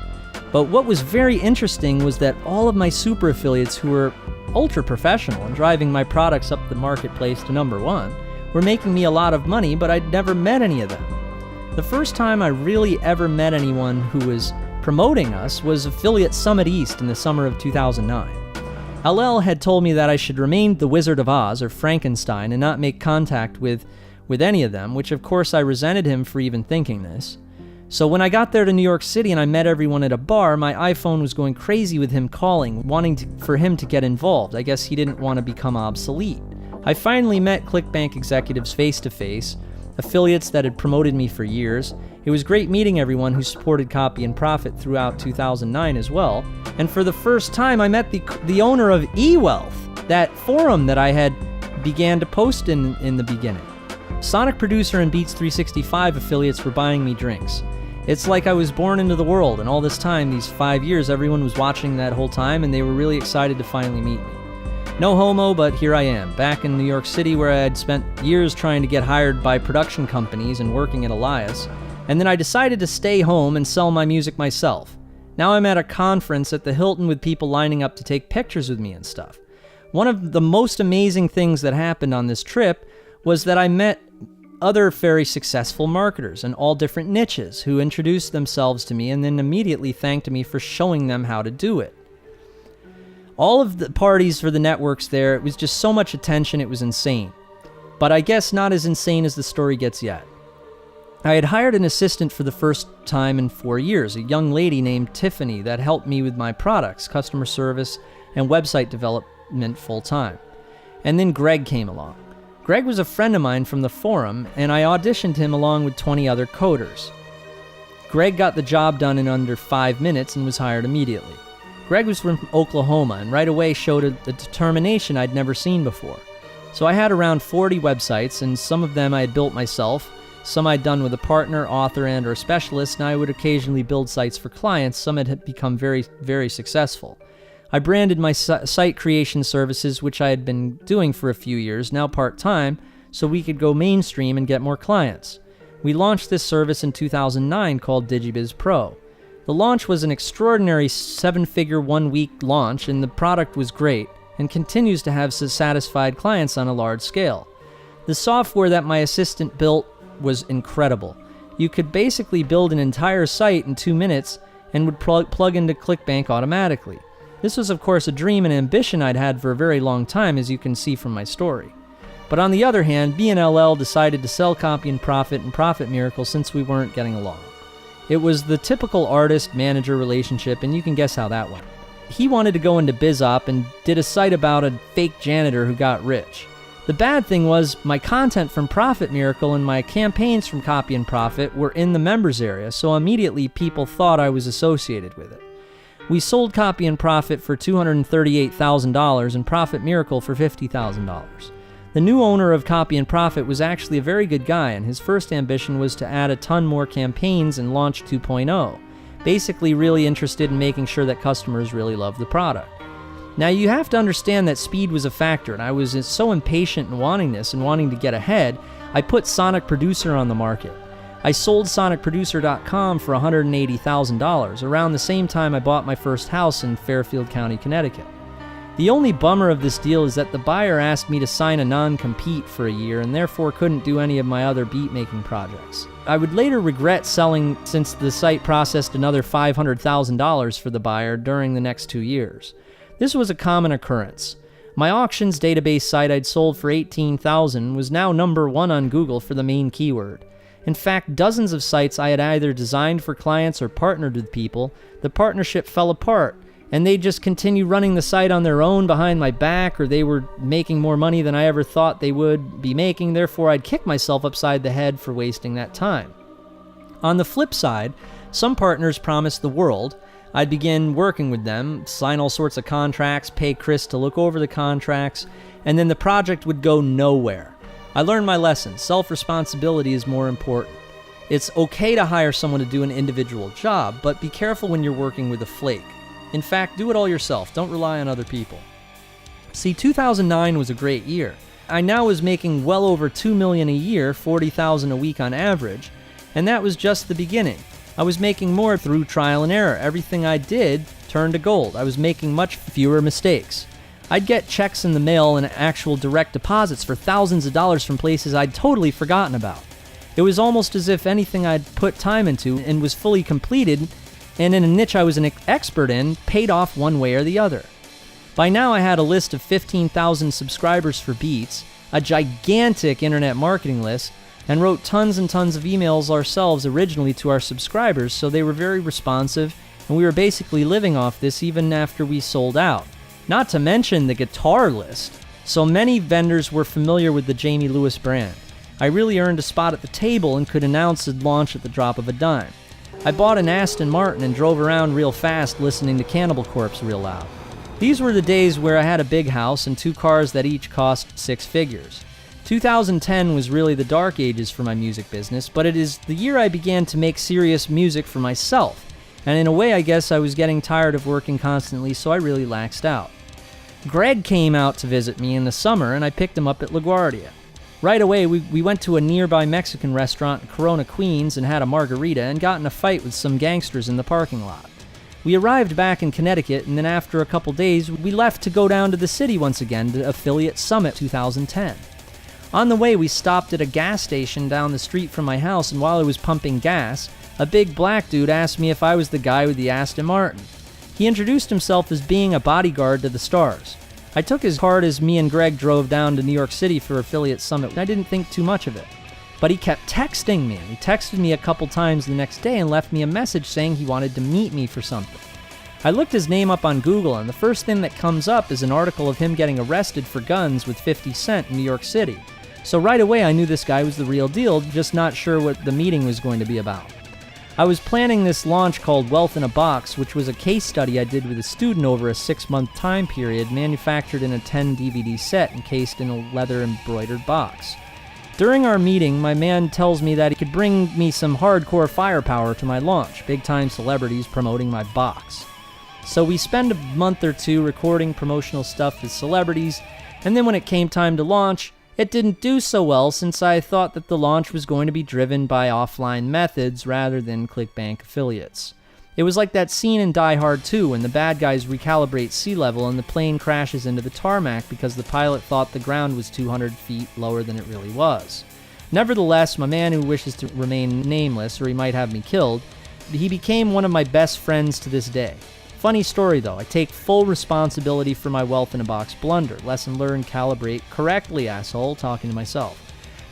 But what was very interesting was that all of my super affiliates who were ultra professional and driving my products up the marketplace to number 1 were making me a lot of money, but I'd never met any of them. The first time I really ever met anyone who was promoting us was Affiliate Summit East in the summer of 2009. LL had told me that I should remain the Wizard of Oz or Frankenstein and not make contact with any of them, which of course I resented him for even thinking this. So when I got there to New York City and I met everyone at a bar, my iPhone was going crazy with him calling, wanting for him to get involved. I guess he didn't want to become obsolete. I finally met ClickBank executives face to face, affiliates that had promoted me for years. It was great meeting everyone who supported Copy and Profit throughout 2009 as well. And for the first time, I met the owner of eWealth, that forum that I had began to post in the beginning. Sonic Producer and Beats 365 affiliates were buying me drinks. It's like I was born into the world, and all this time, these 5 years, everyone was watching that whole time, and they were really excited to finally meet me. No homo, but here I am, back in New York City where I had spent years trying to get hired by production companies and working at Elias, and then I decided to stay home and sell my music myself. Now I'm at a conference at the Hilton with people lining up to take pictures with me and stuff. One of the most amazing things that happened on this trip was that I met other very successful marketers in all different niches who introduced themselves to me and then immediately thanked me for showing them how to do it. All of the parties for the networks there, it was just so much attention, it was insane. But I guess not as insane as the story gets yet. I had hired an assistant for the first time in 4 years, a young lady named Tiffany that helped me with my products, customer service, and website development full time. And then Greg came along. Greg was a friend of mine from the forum, and I auditioned him along with 20 other coders. Greg got the job done in under 5 minutes and was hired immediately. Greg was from Oklahoma and right away showed a determination I'd never seen before. So I had around 40 websites, and some of them I had built myself, some I'd done with a partner, author, and or specialist, and I would occasionally build sites for clients. Some had become very, very successful. I branded my site creation services, which I had been doing for a few years, now part-time, so we could go mainstream and get more clients. We launched this service in 2009 called DigiBiz Pro. The launch was an extraordinary 7-figure 1-week launch, and the product was great and continues to have satisfied clients on a large scale. The software that my assistant built was incredible. You could basically build an entire site in 2 minutes and would plug into ClickBank automatically. This was, of course, a dream and ambition I'd had for a very long time, as you can see from my story. But on the other hand, B&LL decided to sell Copy and Profit Miracle since we weren't getting along. It was the typical artist-manager relationship, and you can guess how that went. He wanted to go into BizOp and did a site about a fake janitor who got rich. The bad thing was my content from Profit Miracle and my campaigns from Copy and Profit were in the members area, so immediately people thought I was associated with it. We sold Copy and Profit for $238,000 and Profit Miracle for $50,000. The new owner of Copy and Profit was actually a very good guy, and his first ambition was to add a ton more campaigns and launch 2.0. Basically really interested in making sure that customers really love the product. Now you have to understand that speed was a factor, and I was so impatient in wanting this and wanting to get ahead, I put Sonic Producer on the market. I sold sonicproducer.com for $180,000, around the same time I bought my first house in Fairfield County, Connecticut. The only bummer of this deal is that the buyer asked me to sign a non-compete for a year and therefore couldn't do any of my other beat-making projects. I would later regret selling since the site processed another $500,000 for the buyer during the next 2 years. This was a common occurrence. My auctions database site I'd sold for $18,000 was now number 1 on Google for the main keyword. In fact, dozens of sites I had either designed for clients or partnered with people, the partnership fell apart, and they just continued running the site on their own behind my back, or they were making more money than I ever thought they would be making, therefore I'd kick myself upside the head for wasting that time. On the flip side, some partners promised the world. I'd begin working with them, sign all sorts of contracts, pay Chris to look over the contracts, and then the project would go nowhere. I learned my lesson. Self-responsibility is more important. It's okay to hire someone to do an individual job, but be careful when you're working with a flake. In fact, do it all yourself. Don't rely on other people. See, 2009 was a great year. I now was making well over $2 million a year, $40,000 a week on average, and that was just the beginning. I was making more through trial and error. Everything I did turned to gold. I was making much fewer mistakes. I'd get checks in the mail and actual direct deposits for thousands of dollars from places I'd totally forgotten about. It was almost as if anything I'd put time into and was fully completed, and in a niche I was an expert in, paid off one way or the other. By now I had a list of 15,000 subscribers for Beats, a gigantic internet marketing list, and wrote tons and tons of emails ourselves originally to our subscribers, so they were very responsive, and we were basically living off this even after we sold out. Not to mention the guitar list. So many vendors were familiar with the Jamie Lewis brand. I really earned a spot at the table and could announce the launch at the drop of a dime. I bought an Aston Martin and drove around real fast listening to Cannibal Corpse real loud. These were the days where I had a big house and 2 cars that each cost 6 figures. 2010 was really the dark ages for my music business, but it is the year I began to make serious music for myself. And in a way, I guess I was getting tired of working constantly, so I really laxed out. Greg came out to visit me in the summer, and I picked him up at LaGuardia. Right away, we went to a nearby Mexican restaurant in Corona, Queens, and had a margarita and got in a fight with some gangsters in the parking lot. We arrived back in Connecticut, and then after a couple days, we left to go down to the city once again to Affiliate Summit 2010. On the way, we stopped at a gas station down the street from my house, and while I was pumping gas, a big black dude asked me if I was the guy with the Aston Martin. He introduced himself as being a bodyguard to the stars. I took his card as me and Greg drove down to New York City for Affiliate Summit, and I didn't think too much of it. But he kept texting me. He texted me a couple times the next day and left me a message saying he wanted to meet me for something. I looked his name up on Google, and the first thing that comes up is an article of him getting arrested for guns with 50 Cent in New York City. So right away I knew this guy was the real deal, just not sure what the meeting was going to be about. I was planning this launch called Wealth in a Box, which was a case study I did with a student over a 6-month time period, manufactured in a 10 DVD set encased in a leather embroidered box. During our meeting, my man tells me that he could bring me some hardcore firepower to my launch, big-time celebrities promoting my box. So we spend a month or 2 recording promotional stuff with celebrities, and then when it came time to launch, it didn't do so well since I thought that the launch was going to be driven by offline methods rather than ClickBank affiliates. It was like that scene in Die Hard 2 when the bad guys recalibrate sea level and the plane crashes into the tarmac because the pilot thought the ground was 200 feet lower than it really was. Nevertheless, my man who wishes to remain nameless, or he might have me killed, he became one of my best friends to this day. Funny story though, I take full responsibility for my wealth-in-a-box blunder. Lesson learned, calibrate correctly, asshole, talking to myself.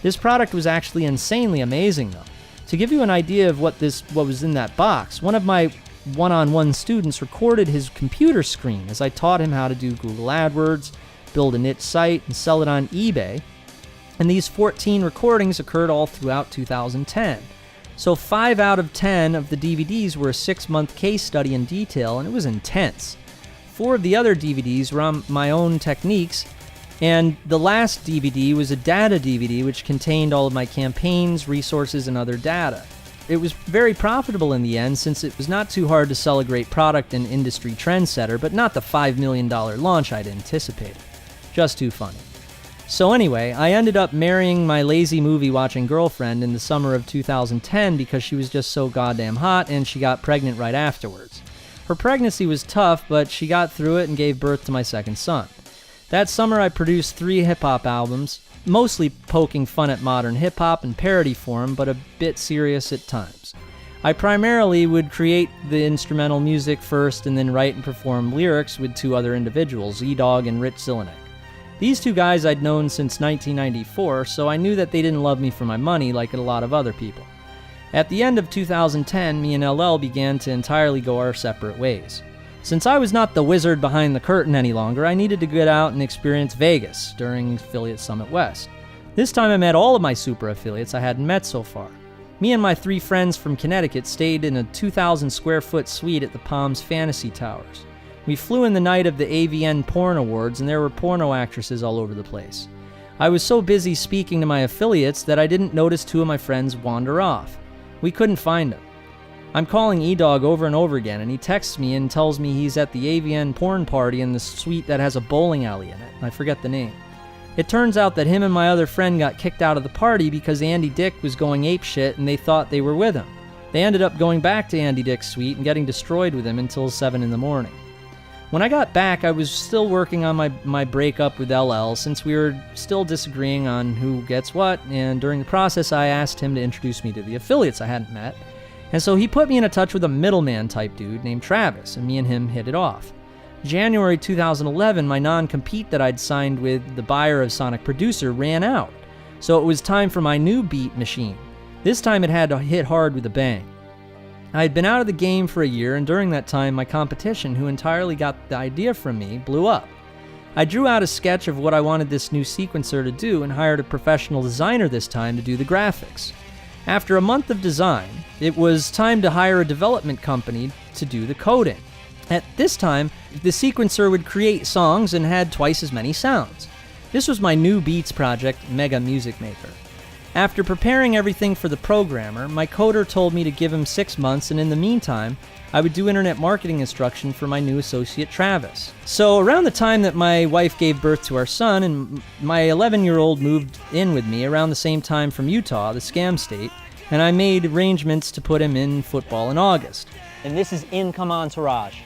This product was actually insanely amazing though. To give you an idea of what was in that box, one of my one-on-one students recorded his computer screen as I taught him how to do Google AdWords, build a niche site, and sell it on eBay. And these 14 recordings occurred all throughout 2010. So 5 out of 10 of the DVDs were a 6-month case study in detail, and it was intense. 4 of the other DVDs were on my own techniques, and the last DVD was a data DVD which contained all of my campaigns, resources, and other data. It was very profitable in the end since it was not too hard to sell a great product and industry trendsetter, but not the $5 million launch I'd anticipated. Just too funny. So anyway, I ended up marrying my lazy movie-watching girlfriend in the summer of 2010 because she was just so goddamn hot, and she got pregnant right afterwards. Her pregnancy was tough, but she got through it and gave birth to my second son. That summer I produced 3 hip-hop albums, mostly poking fun at modern hip-hop in parody form, but a bit serious at times. I primarily would create the instrumental music first and then write and perform lyrics with 2 other individuals, E-Dog and Rich Zelenek. These 2 guys I'd known since 1994, so I knew that they didn't love me for my money like a lot of other people. At the end of 2010, me and LL began to entirely go our separate ways. Since I was not the wizard behind the curtain any longer, I needed to get out and experience Vegas during Affiliate Summit West. This time I met all of my super affiliates I hadn't met so far. Me and my 3 friends from Connecticut stayed in a 2,000 square foot suite at the Palms Fantasy Towers. We flew in the night of the AVN Porn Awards, and there were porno actresses all over the place. I was so busy speaking to my affiliates that I didn't notice 2 of my friends wander off. We couldn't find them. I'm calling E-Dog over and over again, and he texts me and tells me he's at the AVN porn party in the suite that has a bowling alley in it. I forget the name. It turns out that him and my other friend got kicked out of the party because Andy Dick was going apeshit and they thought they were with him. They ended up going back to Andy Dick's suite and getting destroyed with him until 7 in the morning. When I got back, I was still working on my breakup with LL since we were still disagreeing on who gets what, and during the process I asked him to introduce me to the affiliates I hadn't met, and so he put me in touch with a middleman type dude named Travis, and me and him hit it off. January 2011, my non-compete that I'd signed with the buyer of Sonic Producer ran out, so it was time for my new beat machine. This time it had to hit hard with a bang. I had been out of the game for a year, and during that time, my competition, who entirely got the idea from me, blew up. I drew out a sketch of what I wanted this new sequencer to do and hired a professional designer this time to do the graphics. After a month of design, it was time to hire a development company to do the coding. At this time, the sequencer would create songs and had twice as many sounds. This was my new Beats project, Mega Music Maker. After preparing everything for the programmer, my coder told me to give him 6 months, and in the meantime, I would do internet marketing instruction for my new associate, Travis. So around the time that my wife gave birth to our son, and my 11-year-old moved in with me around the same time from Utah, the scam state, and I made arrangements to put him in football in August. And this is Income Entourage.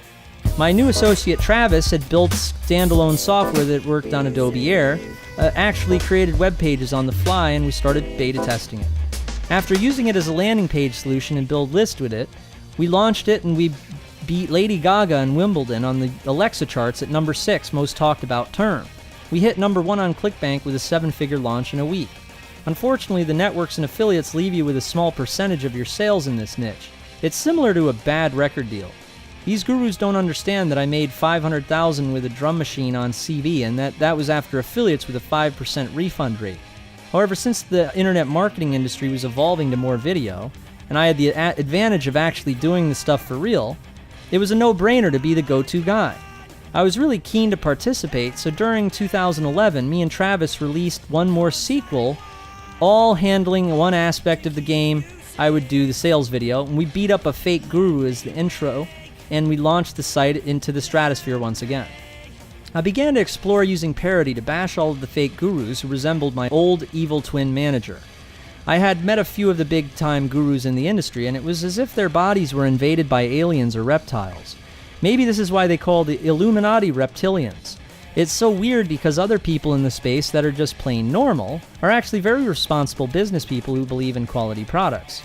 My new associate, Travis, had built standalone software that worked on Adobe Air, actually created web pages on the fly, and we started beta testing it. After using it as a landing page solution and build list with it, we launched it and we beat Lady Gaga in Wimbledon on the Alexa charts at number 6 most talked about term. We hit number 1 on ClickBank with a 7-figure launch in a week. Unfortunately, the networks and affiliates leave you with a small percentage of your sales in this niche. It's similar to a bad record deal. These gurus don't understand that I made $500,000 with a drum machine on CV, and that was after affiliates with a 5% refund rate. However, since the internet marketing industry was evolving to more video, and I had the advantage of actually doing the stuff for real, it was a no-brainer to be the go-to guy. I was really keen to participate, so during 2011, me and Travis released one more sequel, all handling one aspect of the game. I would do the sales video, and we beat up a fake guru as the intro, and we launched the site into the stratosphere once again. I began to explore using parody to bash all of the fake gurus who resembled my old evil twin manager. I had met a few of the big-time gurus in the industry, and it was as if their bodies were invaded by aliens or reptiles. Maybe this is why they call the Illuminati reptilians. It's so weird because other people in the space that are just plain normal are actually very responsible business people who believe in quality products.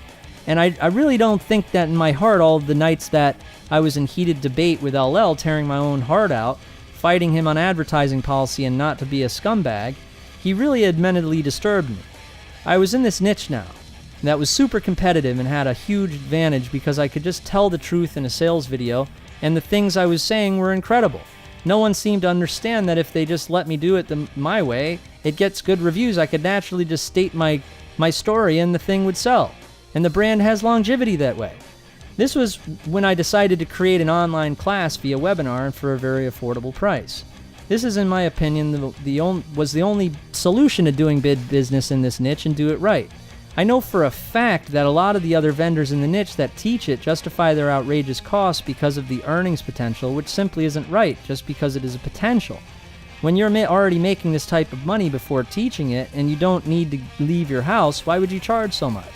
And I really don't think that in my heart all of the nights that I was in heated debate with LL, tearing my own heart out, fighting him on advertising policy and not to be a scumbag, he really admittedly disturbed me. I was in this niche now that was super competitive and had a huge advantage because I could just tell the truth in a sales video, and the things I was saying were incredible. No one seemed to understand that if they just let me do it my way, it gets good reviews. I could naturally just state my story and the thing would sell. And the brand has longevity that way. This was when I decided to create an online class via webinar and for a very affordable price. This is, in my opinion, the only solution to doing big business in this niche and do it right. I know for a fact that a lot of the other vendors in the niche that teach it justify their outrageous costs because of the earnings potential, which simply isn't right, just because it is a potential. When you're already making this type of money before teaching it and you don't need to leave your house, why would you charge so much?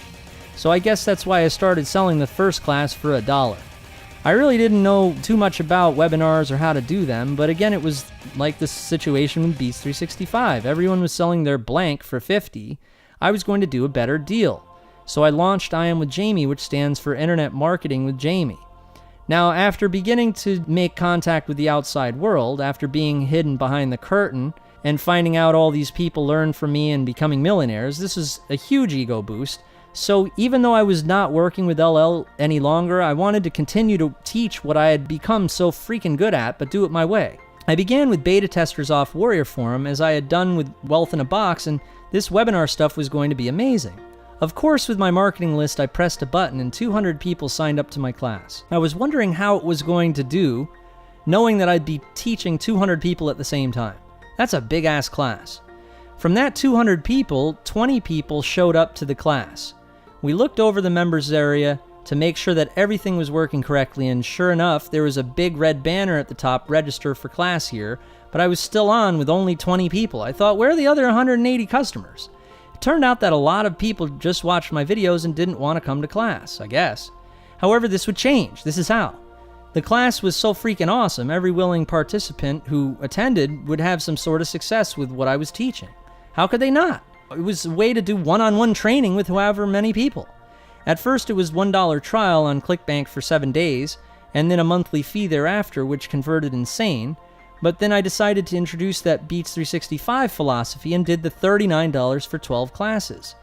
So I guess that's why I started selling the first class for $1. I really didn't know too much about webinars or how to do them, but again, it was like the situation with Beats 365. Everyone was selling their blank for $50. I was going to do a better deal. So I launched I Am with Jamie, which stands for Internet Marketing with Jamie. Now, after beginning to make contact with the outside world, after being hidden behind the curtain, and finding out all these people learn from me and becoming millionaires, this was a huge ego boost. So even though I was not working with LL any longer, I wanted to continue to teach what I had become so freaking good at, but do it my way. I began with beta testers off Warrior Forum as I had done with Wealth in a Box, and this webinar stuff was going to be amazing. Of course, with my marketing list, I pressed a button and 200 people signed up to my class. I was wondering how it was going to do, knowing that I'd be teaching 200 people at the same time. That's a big-ass class. From that 200 people, 20 people showed up to the class. We looked over the members area to make sure that everything was working correctly, and sure enough, there was a big red banner at the top, register for class here, but I was still on with only 20 people. I thought, where are the other 180 customers? It turned out that a lot of people just watched my videos and didn't want to come to class, I guess. However, this would change. This is how. The class was so freaking awesome, every willing participant who attended would have some sort of success with what I was teaching. How could they not? It was a way to do one-on-one training with however many people. At first, it was $1 trial on ClickBank for 7 days, and then a monthly fee thereafter, which converted insane. But then I decided to introduce that Beats 365 philosophy and did the $39 for 12 classes.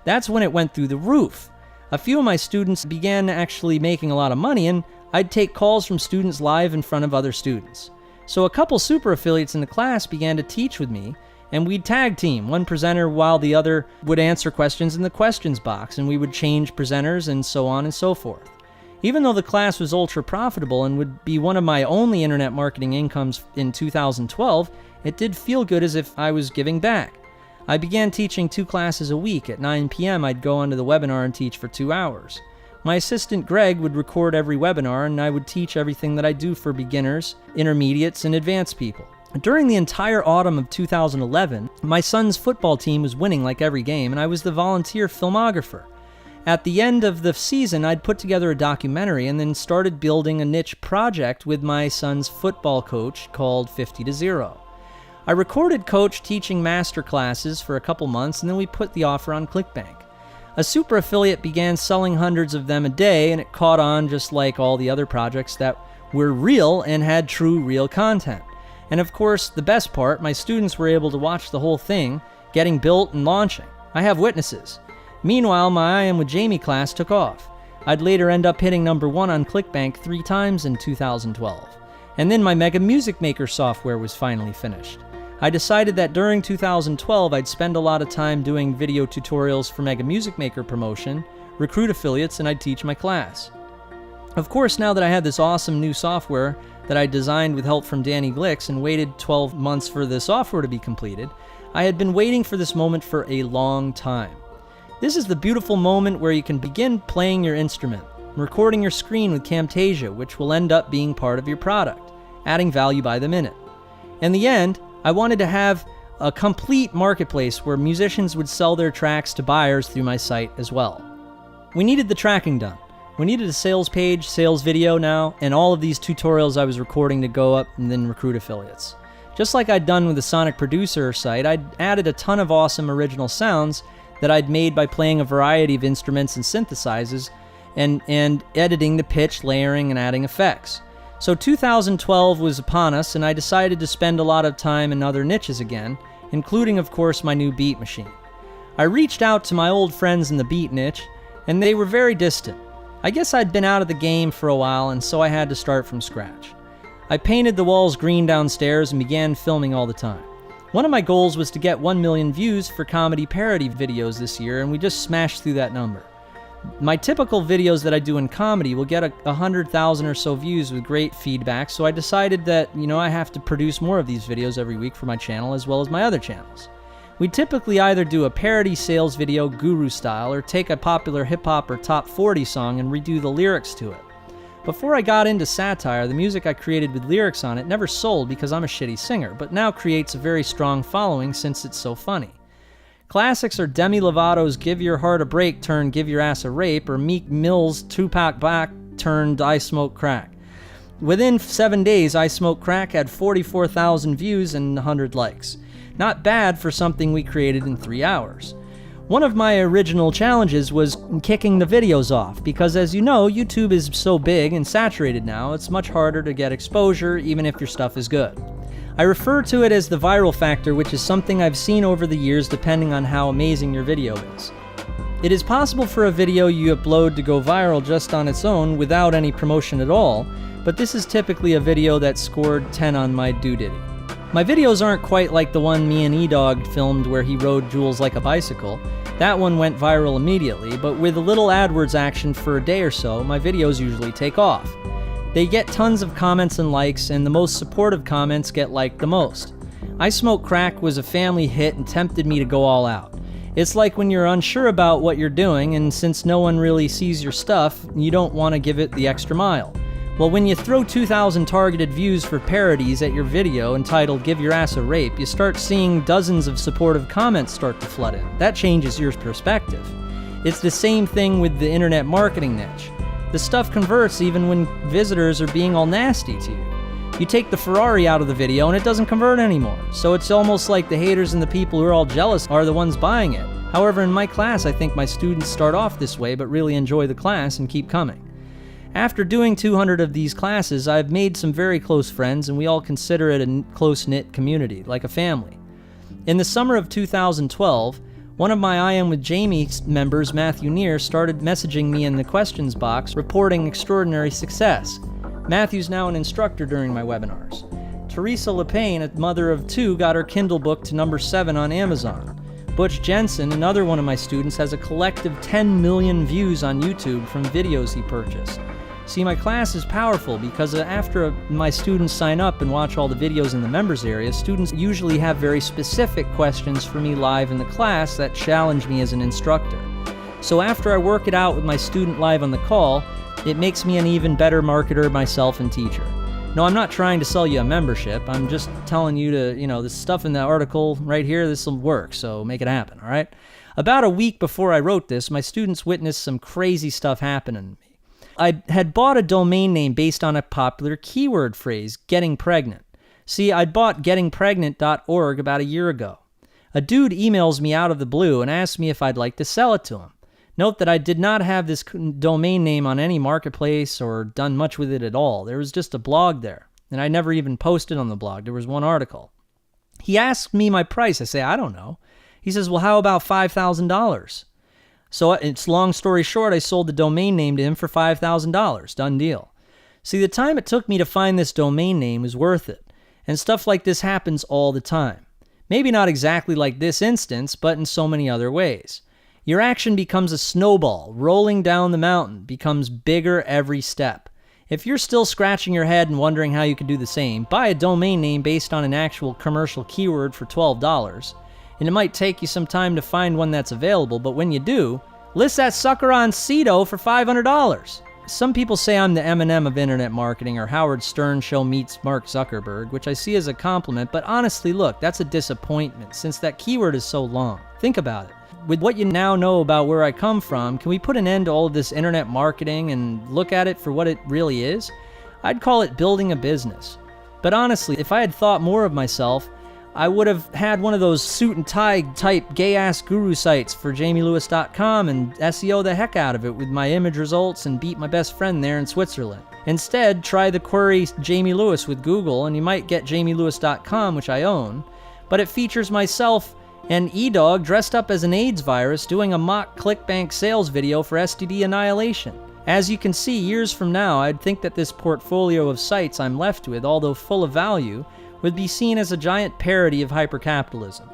That's when it went through the roof. A few of my students began actually making a lot of money, and I'd take calls from students live in front of other students. So a couple super affiliates in the class began to teach with me, and we'd tag team, one presenter while the other would answer questions in the questions box, and we would change presenters and so on and so forth. Even though the class was ultra profitable and would be one of my only internet marketing incomes in 2012, it did feel good as if I was giving back. I began teaching 2 classes a week. At 9 p.m. I'd go onto the webinar and teach for 2 hours. My assistant Greg would record every webinar, and I would teach everything that I do for beginners, intermediates, and advanced people. During the entire autumn of 2011, my son's football team was winning like every game, and I was the volunteer filmographer. At the end of the season, I'd put together a documentary and then started building a niche project with my son's football coach called 50-0. I recorded Coach teaching master classes for a couple months, and then we put the offer on ClickBank. A super affiliate began selling hundreds of them a day, and it caught on just like all the other projects that were real and had true real content. And of course, the best part, my students were able to watch the whole thing, getting built and launching. I have witnesses. Meanwhile, my I Am with Jamie class took off. I'd later end up hitting number 1 on ClickBank 3 times in 2012. And then my Mega Music Maker software was finally finished. I decided that during 2012 I'd spend a lot of time doing video tutorials for Mega Music Maker promotion, recruit affiliates, and I'd teach my class. Of course, now that I had this awesome new software that I designed with help from Danny Glix and waited 12 months for the software to be completed, I had been waiting for this moment for a long time. This is the beautiful moment where you can begin playing your instrument, recording your screen with Camtasia, which will end up being part of your product, adding value by the minute. In the end, I wanted to have a complete marketplace where musicians would sell their tracks to buyers through my site as well. We needed the tracking done. We needed a sales page, sales video now, and all of these tutorials I was recording to go up and then recruit affiliates. Just like I'd done with the Sonic Producer site, I'd added a ton of awesome original sounds that I'd made by playing a variety of instruments and synthesizers and editing the pitch, layering, and adding effects. So 2012 was upon us, and I decided to spend a lot of time in other niches again, including, of course, my new beat machine. I reached out to my old friends in the beat niche, and they were very distant. I guess I'd been out of the game for a while, and so I had to start from scratch. I painted the walls green downstairs and began filming all the time. One of my goals was to get 1 million views for comedy parody videos this year, and we just smashed through that number. My typical videos that I do in comedy will get 100,000 or so views with great feedback, so I decided that, I have to produce more of these videos every week for my channel as well as my other channels. We typically either do a parody sales video guru style or take a popular hip-hop or top 40 song and redo the lyrics to it. Before I got into satire, the music I created with lyrics on it never sold because I'm a shitty singer, but now creates a very strong following since it's so funny. Classics are Demi Lovato's Give Your Heart a Break turned Give Your Ass a Rape, or Meek Mill's Tupac Black turned I Smoke Crack. Within 7 days, I Smoke Crack had 44,000 views and 100 likes. Not bad for something we created in 3 hours. One of my original challenges was kicking the videos off, because as you know, YouTube is so big and saturated now, it's much harder to get exposure even if your stuff is good. I refer to it as the viral factor, which is something I've seen over the years depending on how amazing your video is. It is possible for a video you upload to go viral just on its own without any promotion at all, but this is typically a video that scored 10 on my doodiddy. My videos aren't quite like the one me and E-Dog filmed where he rode Jules like a bicycle. That one went viral immediately, but with a little AdWords action for a day or so, my videos usually take off. They get tons of comments and likes, and the most supportive comments get liked the most. I Smoke Crack was a family hit and tempted me to go all out. It's like when you're unsure about what you're doing, and since no one really sees your stuff, you don't want to give it the extra mile. Well, when you throw 2,000 targeted views for parodies at your video entitled Give Your Ass a Rape, you start seeing dozens of supportive comments start to flood in. That changes your perspective. It's the same thing with the internet marketing niche. The stuff converts even when visitors are being all nasty to you. You take the Ferrari out of the video and it doesn't convert anymore. So it's almost like the haters and the people who are all jealous are the ones buying it. However, in my class, I think my students start off this way but really enjoy the class and keep coming. After doing 200 of these classes, I've made some very close friends, and we all consider it a close-knit community, like a family. In the summer of 2012, one of my I Am With Jamie members, Matthew Neer, started messaging me in the questions box, reporting extraordinary success. Matthew's now an instructor during my webinars. Teresa LePaine, a mother of 2, got her Kindle book to number 7 on Amazon. Butch Jensen, another one of my students, has a collective 10 million views on YouTube from videos he purchased. See, my class is powerful because after my students sign up and watch all the videos in the members area, students usually have very specific questions for me live in the class that challenge me as an instructor. So after I work it out with my student live on the call, it makes me an even better marketer myself and teacher. No, I'm not trying to sell you a membership. I'm just telling you to, this stuff in the article right here, this will work, so make it happen, all right? About a week before I wrote this, my students witnessed some crazy stuff happening to me. I had bought a domain name based on a popular keyword phrase, getting pregnant. See, I'd bought gettingpregnant.org about a year ago. A dude emails me out of the blue and asks me if I'd like to sell it to him. Note that I did not have this domain name on any marketplace or done much with it at all. There was just a blog there, and I never even posted on the blog. There was one article. He asked me my price. I say, I don't know. He says, well, how about $5,000? So it's long story short, I sold the domain name to him for $5,000. Done deal. See, the time it took me to find this domain name was worth it. And stuff like this happens all the time. Maybe not exactly like this instance, but in so many other ways. Your action becomes a snowball, rolling down the mountain, becomes bigger every step. If you're still scratching your head and wondering how you could do the same, buy a domain name based on an actual commercial keyword for $12. And it might take you some time to find one that's available, but when you do, list that sucker on Cedo for $500. Some people say I'm the Eminem of internet marketing, or Howard Stern show meets Mark Zuckerberg, which I see as a compliment, but honestly, look, that's a disappointment since that keyword is so long. Think about it. With what you now know about where I come from, can we put an end to all of this internet marketing and look at it for what it really is? I'd call it building a business. But honestly, if I had thought more of myself, I would have had one of those suit and tie type gay-ass guru sites for jamielewis.com and SEO the heck out of it with my image results and beat my best friend there in Switzerland. Instead, try the query Jamie Lewis with Google and you might get jamielewis.com, which I own, but it features myself and E-Dog dressed up as an AIDS virus doing a mock ClickBank sales video for STD annihilation. As you can see, years from now, I'd think that this portfolio of sites I'm left with, although full of value, would be seen as a giant parody of hypercapitalism.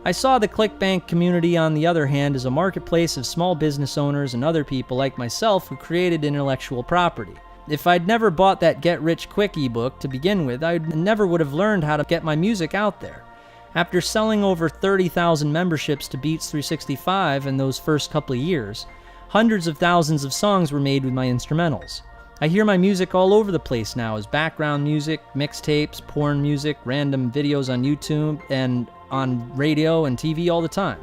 I saw the ClickBank community, on the other hand, as a marketplace of small business owners and other people like myself who created intellectual property. If I'd never bought that Get Rich Quick ebook to begin with, I never would have learned how to get my music out there. After selling over 30,000 memberships to Beats 365 in those first couple of years, hundreds of thousands of songs were made with my instrumentals. I hear my music all over the place now as background music, mixtapes, porn music, random videos on YouTube, and on radio and TV all the time.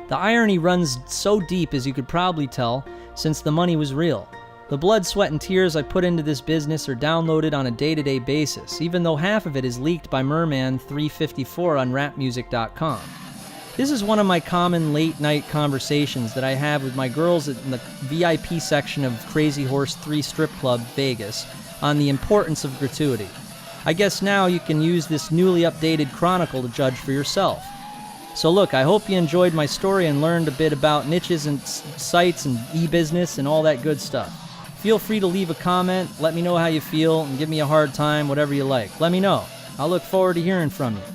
The irony runs so deep, as you could probably tell, since the money was real. The blood, sweat, and tears I put into this business are downloaded on a day-to-day basis, even though half of it is leaked by Merman354 on rapmusic.com. This is one of my common late-night conversations that I have with my girls in the VIP section of Crazy Horse 3 Strip Club, Vegas, on the importance of gratuity. I guess now you can use this newly updated chronicle to judge for yourself. So look, I hope you enjoyed my story and learned a bit about niches and sites and e-business and all that good stuff. Feel free to leave a comment, let me know how you feel, and give me a hard time, whatever you like. Let me know. I'll look forward to hearing from you.